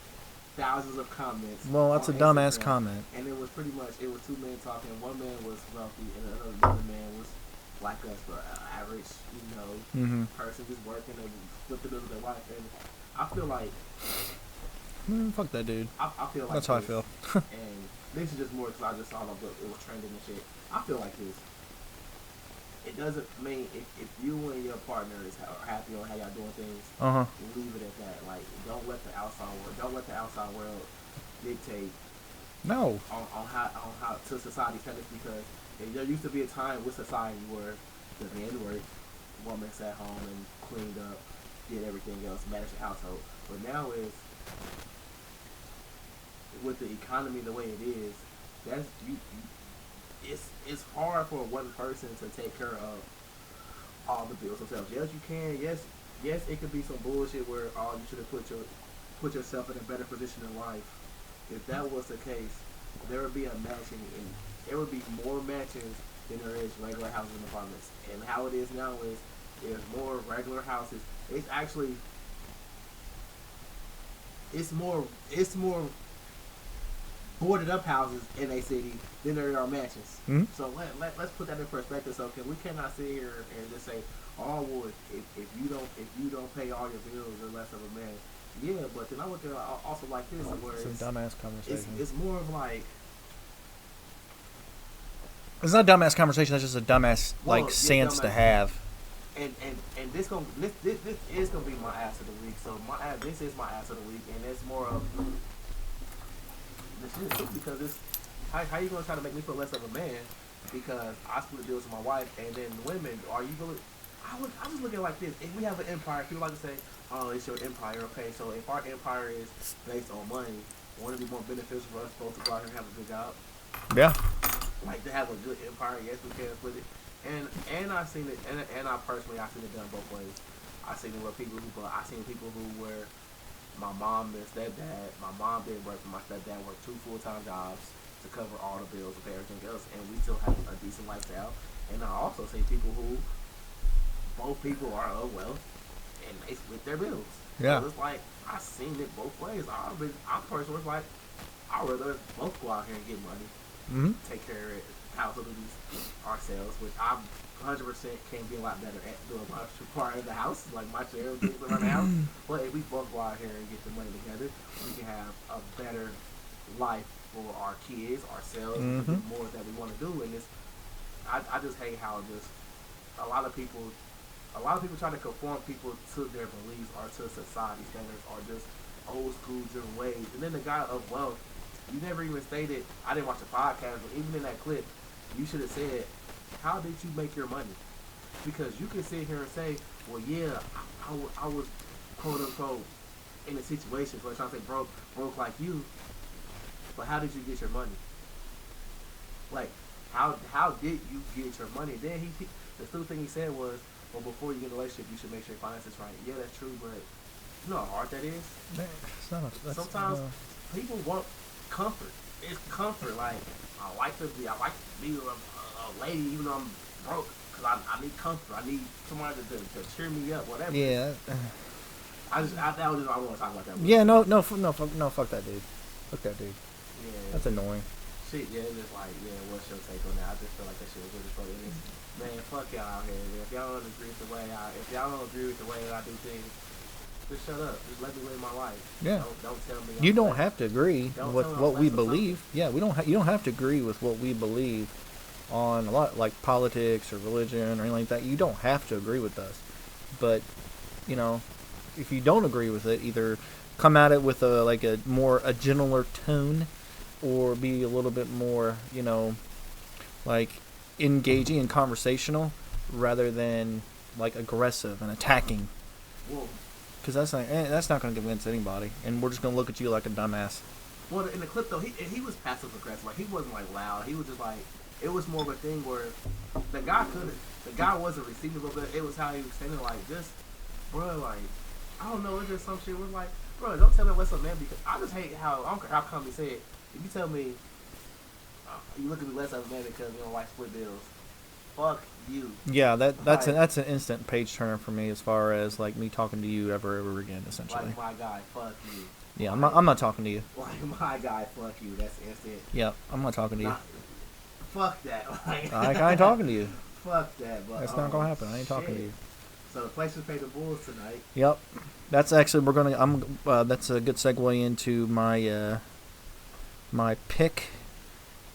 thousands of comments. Well, that's a dumbass comment. And it was pretty much, it was two men talking. One man was wealthy, and another man was like us, but average, person just working and split the bills with their wife. And I feel like fuck that dude. I feel like that's how I feel. And this is just more because I just saw it was trending and shit. I feel like this. It doesn't mean if you and your partner are happy on how y'all doing things, leave it at that. Like, don't let the outside world dictate. No. On how to society standards, because there used to be a time with society where the men worked, women sat home and cleaned up, did everything else, managed the household. But now is, with the economy the way it is, that's it's hard for one person to take care of all the bills themselves. Yes, you can. Yes, it could be some bullshit where you should have put yourself in a better position in life. If that was the case, there would be a matching, and there would be more matches than there is regular houses and apartments. And how it is now is there's more regular houses. It's more boarded up houses in a city than there are mansions. Mm-hmm. So let's put that in perspective. So we cannot sit here and just say, oh, well, if you don't pay all your bills, you're less of a man. Yeah, but then I look at it also like this, where it's a dumbass conversation. It's more of like, it's not a dumbass conversation. That's just a dumbass stance to have. and this is gonna be my ass of the week. So this is my ass of the week, and it's more of this shit is stupid because it's how you gonna try to make me feel less of a man because I split deals with my wife, and then women, are you really? I was looking like this. If we have an empire, people like to say, "Oh, it's your empire." Okay, so if our empire is based on money, wouldn't it be more beneficial for us both to go out here and have a good job? Yeah. Like to have a good empire. Yes, we can split it. And I seen it, and I personally I seen it done both ways. I seen it where I seen people who were my mom and stepdad. My mom didn't work, and my stepdad worked 2 full-time jobs to cover all the bills and pay everything else, and we still have a decent lifestyle. And I also see people who both people are of wealth, and they split their bills. Yeah. So it's like I seen it both ways. I personally was like, I'd rather both go out here and get money, take care of household duties ourselves, which I 100% can be a lot better at doing my part of the house, like my share of things around the house. But if we both go out here and get the money together, we can have a better life for our kids, ourselves, and do more that we want to do. And I just hate how just a lot of people try to conform people to their beliefs or to society standards or just old school different ways. And then the guy of wealth, you never even stated. I didn't watch the podcast, but even in that clip, you should have said, how did you make your money? Because you can sit here and say, well, yeah, I was quote unquote in a situation where I'm trying to say broke like you, but how did you get your money? Like, how did you get your money? Then the stupid thing he said was, well, before you get in a relationship, you should make sure your finances right. Yeah, that's true, but you know how hard that is? Sometimes people want comfort. It's comfort. Like, I like to be a lady even though I'm broke because I need comfort. I need somebody to cheer me up, whatever. Yeah. That was just I want to talk about that. Yeah, fuck that dude. Fuck that dude. Yeah. That's annoying. Shit, yeah, it's just like, yeah, what's your take on that? I just feel like that shit was really funny. Man, fuck y'all out here. If y'all don't agree with the way that I do things, just shut up. Just let me live my life. Yeah. Don't tell me. You don't have to agree with what we believe. Yeah, you don't have to agree with what we believe on a lot like politics or religion or anything like that. You don't have to agree with us. But, you know, if you don't agree with it, either come at it with a gentler tone or be a little bit more, you know, like engaging and conversational rather than like aggressive and attacking. Because that's not going to convince anybody, and we're just going to look at you like a dumbass. Well, in the clip though, he was passive aggressive. Like he wasn't like loud. He was just like, it was more of a thing where the guy wasn't receiving a little bit. It was how he was saying it, like just, bro, like I don't know, it's just some shit. Was like, bro, don't tell me what's up, man. Because I just hate how I don't care how come he said it. If you tell me you look at me less of a man because you don't like split bills, fuck you. Yeah, that's an instant page turner for me as far as like me talking to you ever again, essentially. Like my guy, fuck you. Yeah, I'm not talking to you. Like my guy, fuck you. That's instant. Yeah, I'm not talking to you. Fuck that. I ain't talking to you. Fuck that. But that's not gonna happen. I ain't talking to you. So the Pacers pay the Bulls tonight. Yep. That's actually that's a good segue into my my pick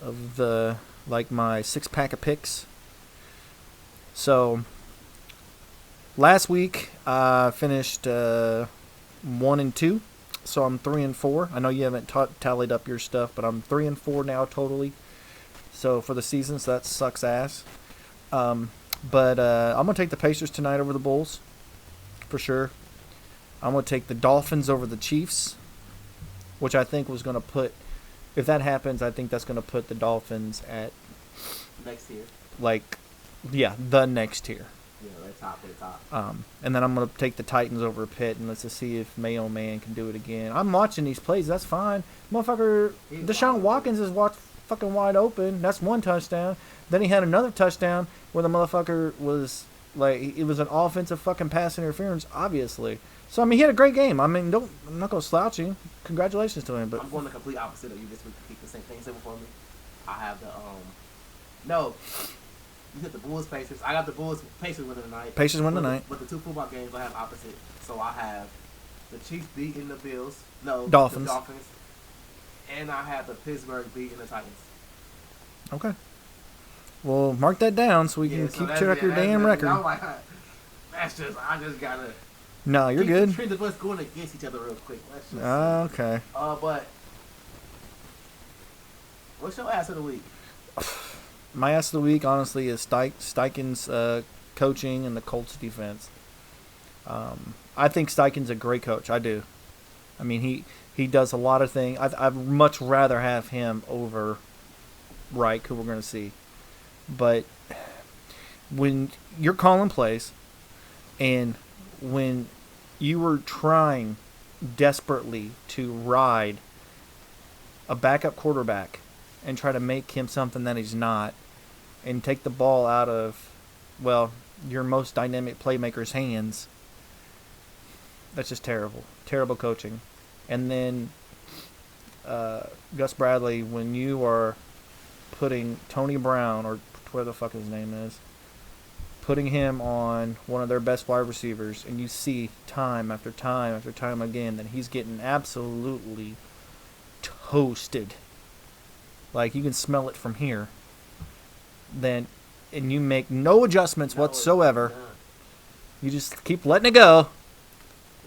of my 6-pack of picks. So last week I finished 1-2, so I'm 3-4. I know you haven't tallied up your stuff, but I'm 3-4 now totally. So for the season, so that sucks ass. But I'm gonna take the Pacers tonight over the Bulls, for sure. I'm gonna take the Dolphins over the Chiefs, which I think was gonna put. If that happens, I think that's gonna put the Dolphins at next tier. The next tier. Yeah, that's top of the top. And then I'm gonna take the Titans over Pitt, and let's just see if Mayo Man can do it again. I'm watching these plays. That's fine, motherfucker. Deshaun Watkins is fucking wide open. That's one touchdown. Then he had another touchdown where the motherfucker was like, it was an offensive fucking pass interference, obviously. So I mean, he had a great game. I mean, I'm not gonna slouch him. Congratulations to him. But I'm going the complete opposite of you this week to keep the same thing simple for me. I have the no. You got the Bulls Pacers. I got the Bulls Pacers winning tonight. Pacers win tonight. But the two football games I have opposite. So I have the Chiefs beating the Bills. No, Dolphins. The Dolphins. And I have the Pittsburgh beating the Titans. Okay. Well, mark that down so we can keep track of your damn record. I just gotta. No, you're good. The trend of us going against each other real quick. Let's just. Okay. But what's your ass of the week? My ass of the week, honestly, is Steichen's coaching and the Colts defense. I think Steichen's a great coach. I do. I mean, he does a lot of things. I'd much rather have him over Reich, who we're going to see. But when you're calling plays, and when you were trying desperately to ride a backup quarterback and try to make him something that he's not, and take the ball out of, well, your most dynamic playmaker's hands, that's just terrible. Terrible coaching. And then Gus Bradley, when you are putting Tony Brown, or where the fuck his name is, putting him on one of their best wide receivers, and you see time after time after time again that he's getting absolutely toasted. Like, you can smell it from here. Then, and you make no adjustments whatsoever. You just keep letting it go.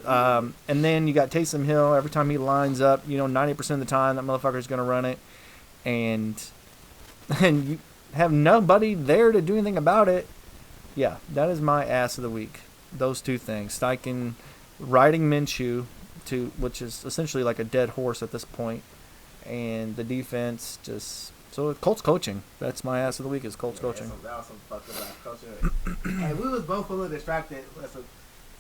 And then you got Taysom Hill. Every time he lines up, 90% of the time that motherfucker's going to run it. And you have nobody there to do anything about it. Yeah, that is my ass of the week. Those two things. Steichen riding Minshew, which is essentially like a dead horse at this point. And the defense just... So Colts coaching. That's my ass of the week, is Colts coaching. That was some fucked up ass coaching. And we was both a little distracted.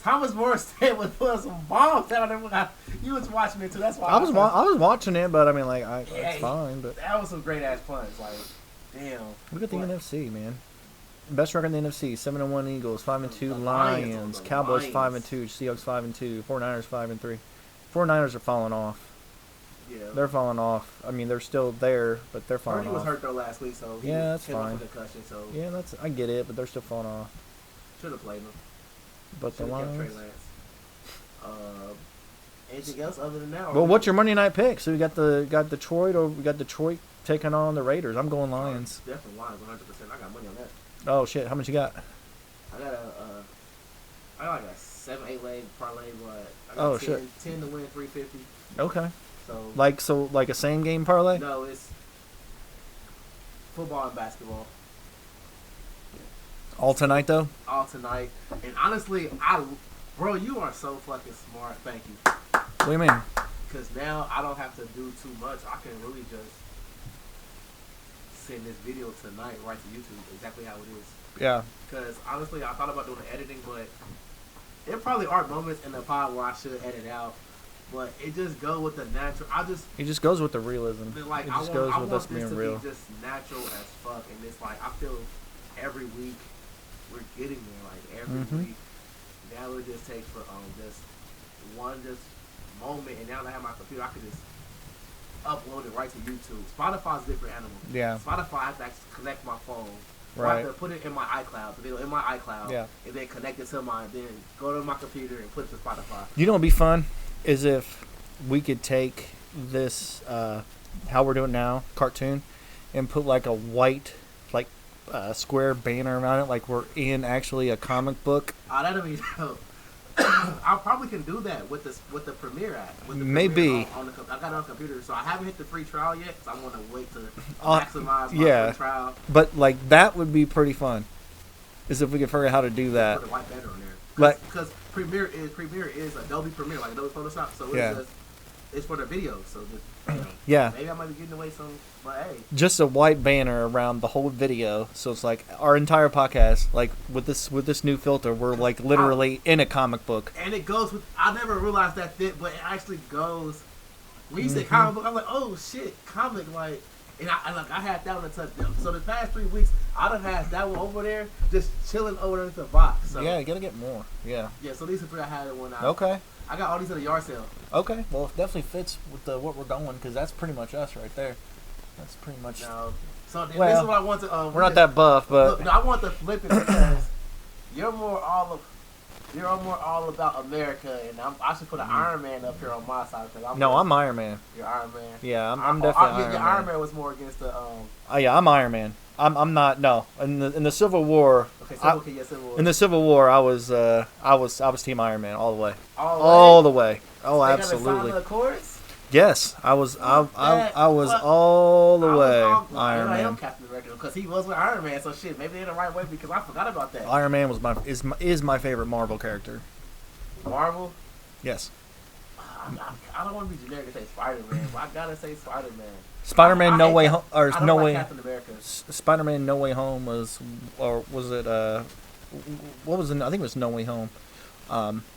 Thomas Morstead was putting some bombs down there. You was watching it too. That's why I was watching it, but I mean, like, it's fine. But that was some great ass punts. Like, damn. Look at the NFC, man. Best record in the NFC: 7-1 Eagles, 5-2 Lions, Cowboys 5-2, Seahawks 5-2, 49ers 5-3. 49ers are falling off. Yeah, they're falling off. I mean, they're still there, but they're falling Purdy off. was hurt though last week, so yeah, that's fine. Off concussion, so yeah, I get it, but they're still falling off. Should have played them. But the Lions. Anything else other than that? Well, what's your Monday night pick? So we got Detroit taking on the Raiders. I'm going Lions. Definitely Lions, 100%. I got money on that. Oh shit! How much you got? I got like a 7-8 leg parlay, but I got 10 to win 350. Okay. So like a same game parlay? No, it's football and basketball. All tonight though? All tonight. And honestly, bro, you are so fucking smart. Thank you. What do you mean? Because now I don't have to do too much. I can really just send this video tonight right to YouTube exactly how it is. Yeah. Because honestly, I thought about doing the editing, but there probably are moments in the pod where I should edit out. But it just goes with the natural. It just goes with the realism. Like, it just goes with us this being to real. be just natural as fuck, and it's like I feel every week we're getting there. Like every week, now it just takes for just one moment, and now that I have my computer, I can just upload it right to YouTube. Spotify's a different animal. Yeah. Spotify, I have to actually connect my phone. Right. I have to put it in my iCloud, the video in my iCloud, and then connect it to then go to my computer and put it to Spotify. You know what'd be fun? Is if we could take this, how we're doing now, cartoon, and put like a white, square banner around it, like we're in actually a comic book. Oh, that'd be dope. I probably can do that with the Premiere app. With the Maybe. Premiere I got it on the computer, so I haven't hit the free trial yet, so I want to wait to maximize my free trial. But that would be pretty fun. Is if we could figure out how to do that. Put a white banner on there. Because Premiere is Adobe Premiere, like Adobe Photoshop, so it's for the video. So just, maybe I might be getting away some, but hey. Just a white banner around the whole video, so it's like our entire podcast, like with this new filter, we're like literally in a comic book. And it goes with. I never realized that fit, but it actually goes. When you say comic book, I'm like, oh shit, comic, like. And I had that one to touch them. So the past 3 weeks, I done had that one over there, just chilling over there in the box. So, yeah, you gotta get more. Yeah. Yeah, so these are 3 I had when I. Okay. I got all these at a yard sale. Okay. Well, it definitely fits with what we're going, because that's pretty much us right there. That's pretty much. No. So this is what I want to. We're not that buff, but. Look, no, I want to flip it because you're more all about America, and I should put an Iron Man up here on my side. I'm Iron Man. You're Iron Man. Yeah, I'm definitely Iron Man. Iron Man was more against the. Oh yeah, I'm Iron Man. I'm not. No, in the Civil War, Okay, Civil War. In the Civil War, I was Team Iron Man all the way. All the way. Oh, they absolutely. Gotta sign the chorus? Yes, I was all the way Iron I am Man. Captain America because he was with Iron Man. So shit, maybe they're the right way because I forgot about that. Iron Man was is my favorite Marvel character. Marvel. Yes. I don't want to be generic and say Spider-Man, but I gotta say Spider-Man. Spider-Man No Way Home, or I don't No like Way. Captain America. Spider-Man No Way Home was it what was it? I think it was No Way Home.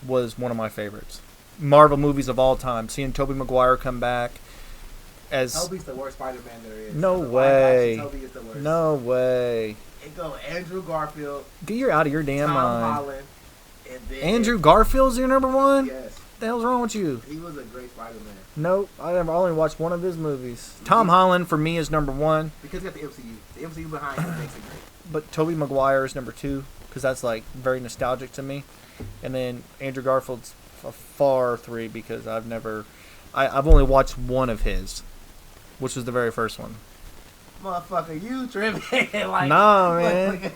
Was one of my favorites Marvel movies of all time. Seeing Tobey Maguire come back as Tobey's the worst Spider-Man there is. No way. Tobey is the worst. No way. It go Andrew Garfield. You're out of your damn Tom mind. Holland, and then Andrew Garfield's your number one? Yes. What the hell's wrong with you? He was a great Spider-Man. Nope, I only watched one of his movies. Tom Holland for me is number one. Because you got the MCU. The MCU behind him makes it great. But Tobey Maguire is number two because that's like very nostalgic to me. And then Andrew Garfield's a far three because I've only watched one of his, which was the very first one. Motherfucker, you tripping? Like, nah, man.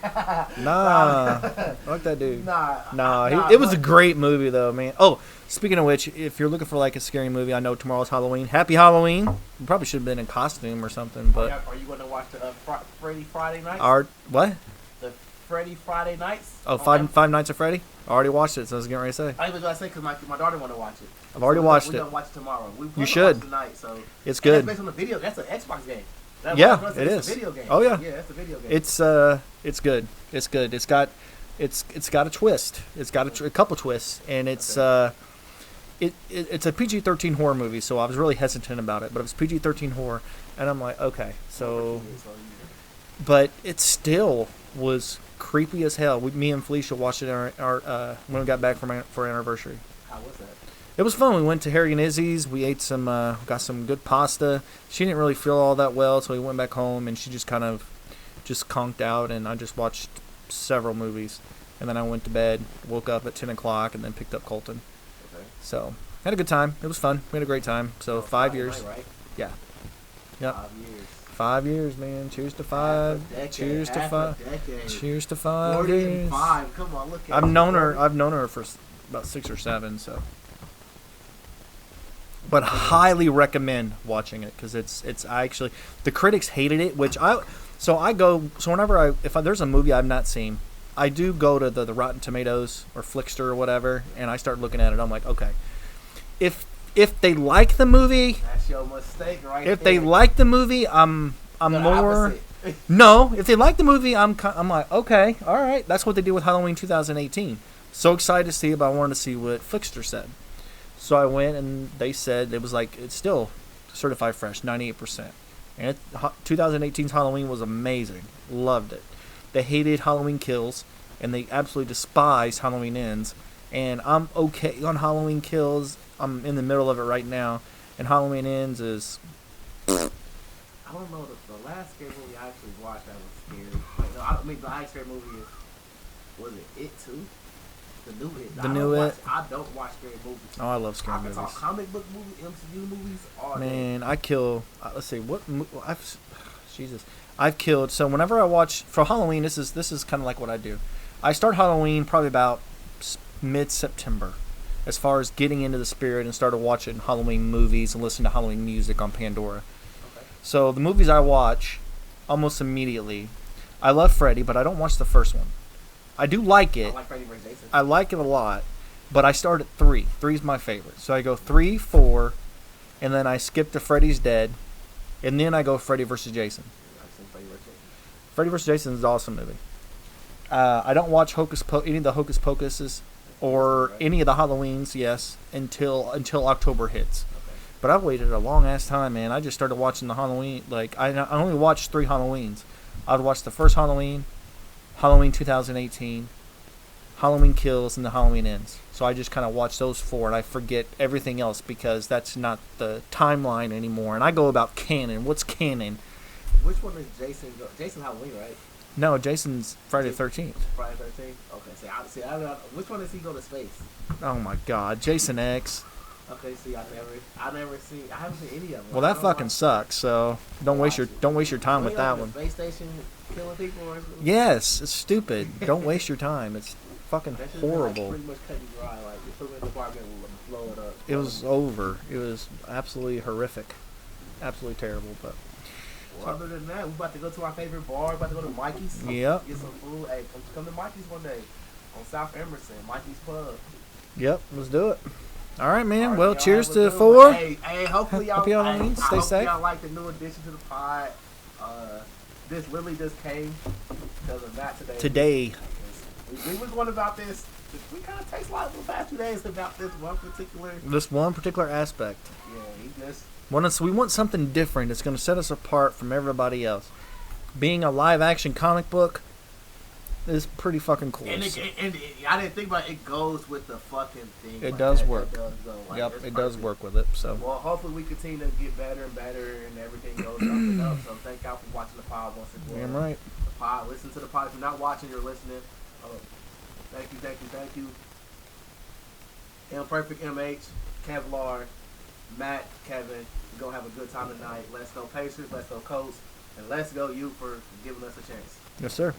Nah. Fuck that dude. Nah. It was a great movie, though, man. Oh, speaking of which, if you're looking for, like, a scary movie, I know tomorrow's Halloween. Happy Halloween. You probably should have been in costume or something, but... Are you going to watch the Freddy Friday Nights? What? The Freddy Friday Nights? Oh, Five Nights at Freddy? I already watched it, so I was getting ready to say. I was going to say because my daughter want to watch it. I've already watched it. We're going to watch it tomorrow. You should. Watch it tonight, so. It's good. That's based on the video. That's an Xbox game. It is. A video game. Oh yeah. Yeah, it's a video game. It's good. It's good. It's got a twist. It's got a couple twists, and it's it's a PG-13 horror movie. So I was really hesitant about it, but it was PG-13 horror, and I'm like, okay, so. But it still was creepy as hell. Me and Felicia watched it our when we got back for our anniversary. How was that? It was fun. We went to Harry and Izzy's. We ate got some good pasta. She didn't really feel all that well, so we went back home, and she just kind of conked out, and I just watched several movies. And then I went to bed, woke up at 10 o'clock, and then picked up Colton. Okay. So, had a good time. It was fun. We had a great time. So, 5 years. Night, right? Yeah. Yep. 5 years. 5 years, man. Cheers to 5. Cheers to 5. Cheers to 5 40 years. and 5. Come on, look at I've known her for about 6 or 7, so... But highly recommend watching it because I actually the critics hated it, which whenever there's a movie I've not seen, I do go to the Rotten Tomatoes or Flickster or whatever, and I start looking at it. I'm like, okay, if they like the movie, that's your mistake, right? If they like the movie, I'm more. No, if they like the movie, I'm like, okay, all right, that's what they did with Halloween 2018. So excited to see it, but I wanted to see what Flickster said. So I went, and they said it was like it's still certified fresh, 98%. And 2018's Halloween was amazing. Loved it. They hated Halloween Kills, and they absolutely despised Halloween Ends. And I'm okay on Halloween Kills. I'm in the middle of it right now, and Halloween Ends is. I don't know the last scary movie I actually watched that was scary. Like, the last scary movie was it Too? The new It. I don't watch scary movies. Oh, I love scary movies. I talk comic book movies, MCU movies, all Man, I kill. Let's see what. I've killed. So whenever I watch for Halloween, this is kind of like what I do. I start Halloween probably about mid-September, as far as getting into the spirit and started watching Halloween movies and listening to Halloween music on Pandora. Okay. So the movies I watch almost immediately. I love Freddy, but I don't watch the first one. I do like it. I like Freddy vs. Jason. I like it a lot, but I start at 3. 3's my favorite. So I go 3, 4, and then I skip to Freddy's Dead, and then I go Freddy vs. Jason. Freddy vs. Jason is an awesome movie. I don't watch any of the Hocus Pocuses or any of the Halloweens, yes, until October hits. Okay. But I've waited a long ass time, man. I just started watching the Halloween. Like I only watched 3 Halloweens. I'd watch the first Halloween, Halloween 2018, Halloween Kills, and the Halloween Ends. So I just kind of watch those 4, and I forget everything else because that's not the timeline anymore. And I go about canon. What's canon? Which one is Jason? Jason Halloween, right? No, Jason's Friday the 13th. Friday the 13th? Okay, I don't know. Which one does he go to space? Oh my God, Jason X. Okay, see, I haven't seen any of them. Well, that fucking sucks. So don't waste your time with that one. Space station killing people or something? Yes, it's stupid. Don't waste your time. It's fucking That should've horrible. been, like, pretty much cut and dry. Like, the equipment department will blow it up. It was over. It was absolutely horrific, absolutely terrible. But well, other than that, we about to go to our favorite bar. About to go to Mikey's. Yep. Get some food. Hey, come to Mikey's one day on South Emerson. Mikey's Pub. yep, let's do it. All right, man. All right, well, y'all cheers have a to good 4. one. Hey, hopefully y'all. Hope y'all hey, stay I hope safe. y'all like the new addition to the pod. This literally just came because of that today. We was one about this. We kind of taste like the past 2 days about this one particular aspect. Yeah, he just. We want something different. It's going to set us apart from everybody else. Being a live action comic book is pretty fucking cool. And I didn't think about it. It goes with the fucking thing. It like does that. work. It does go. Like, Yep, it perfect. does work with it. So. Well, hopefully we continue to get better and better, and everything goes up and up. So thank y'all for watching the pod once again. Damn right. The pod. Listen to the pod. If you're not watching, you're listening. Thank you. Imperfect MH, Kevlar, Matt, Kevin. We're going to have a good time tonight. Let's go Pacers, let's go Colts, and let's go you for giving us a chance. Yes, sir.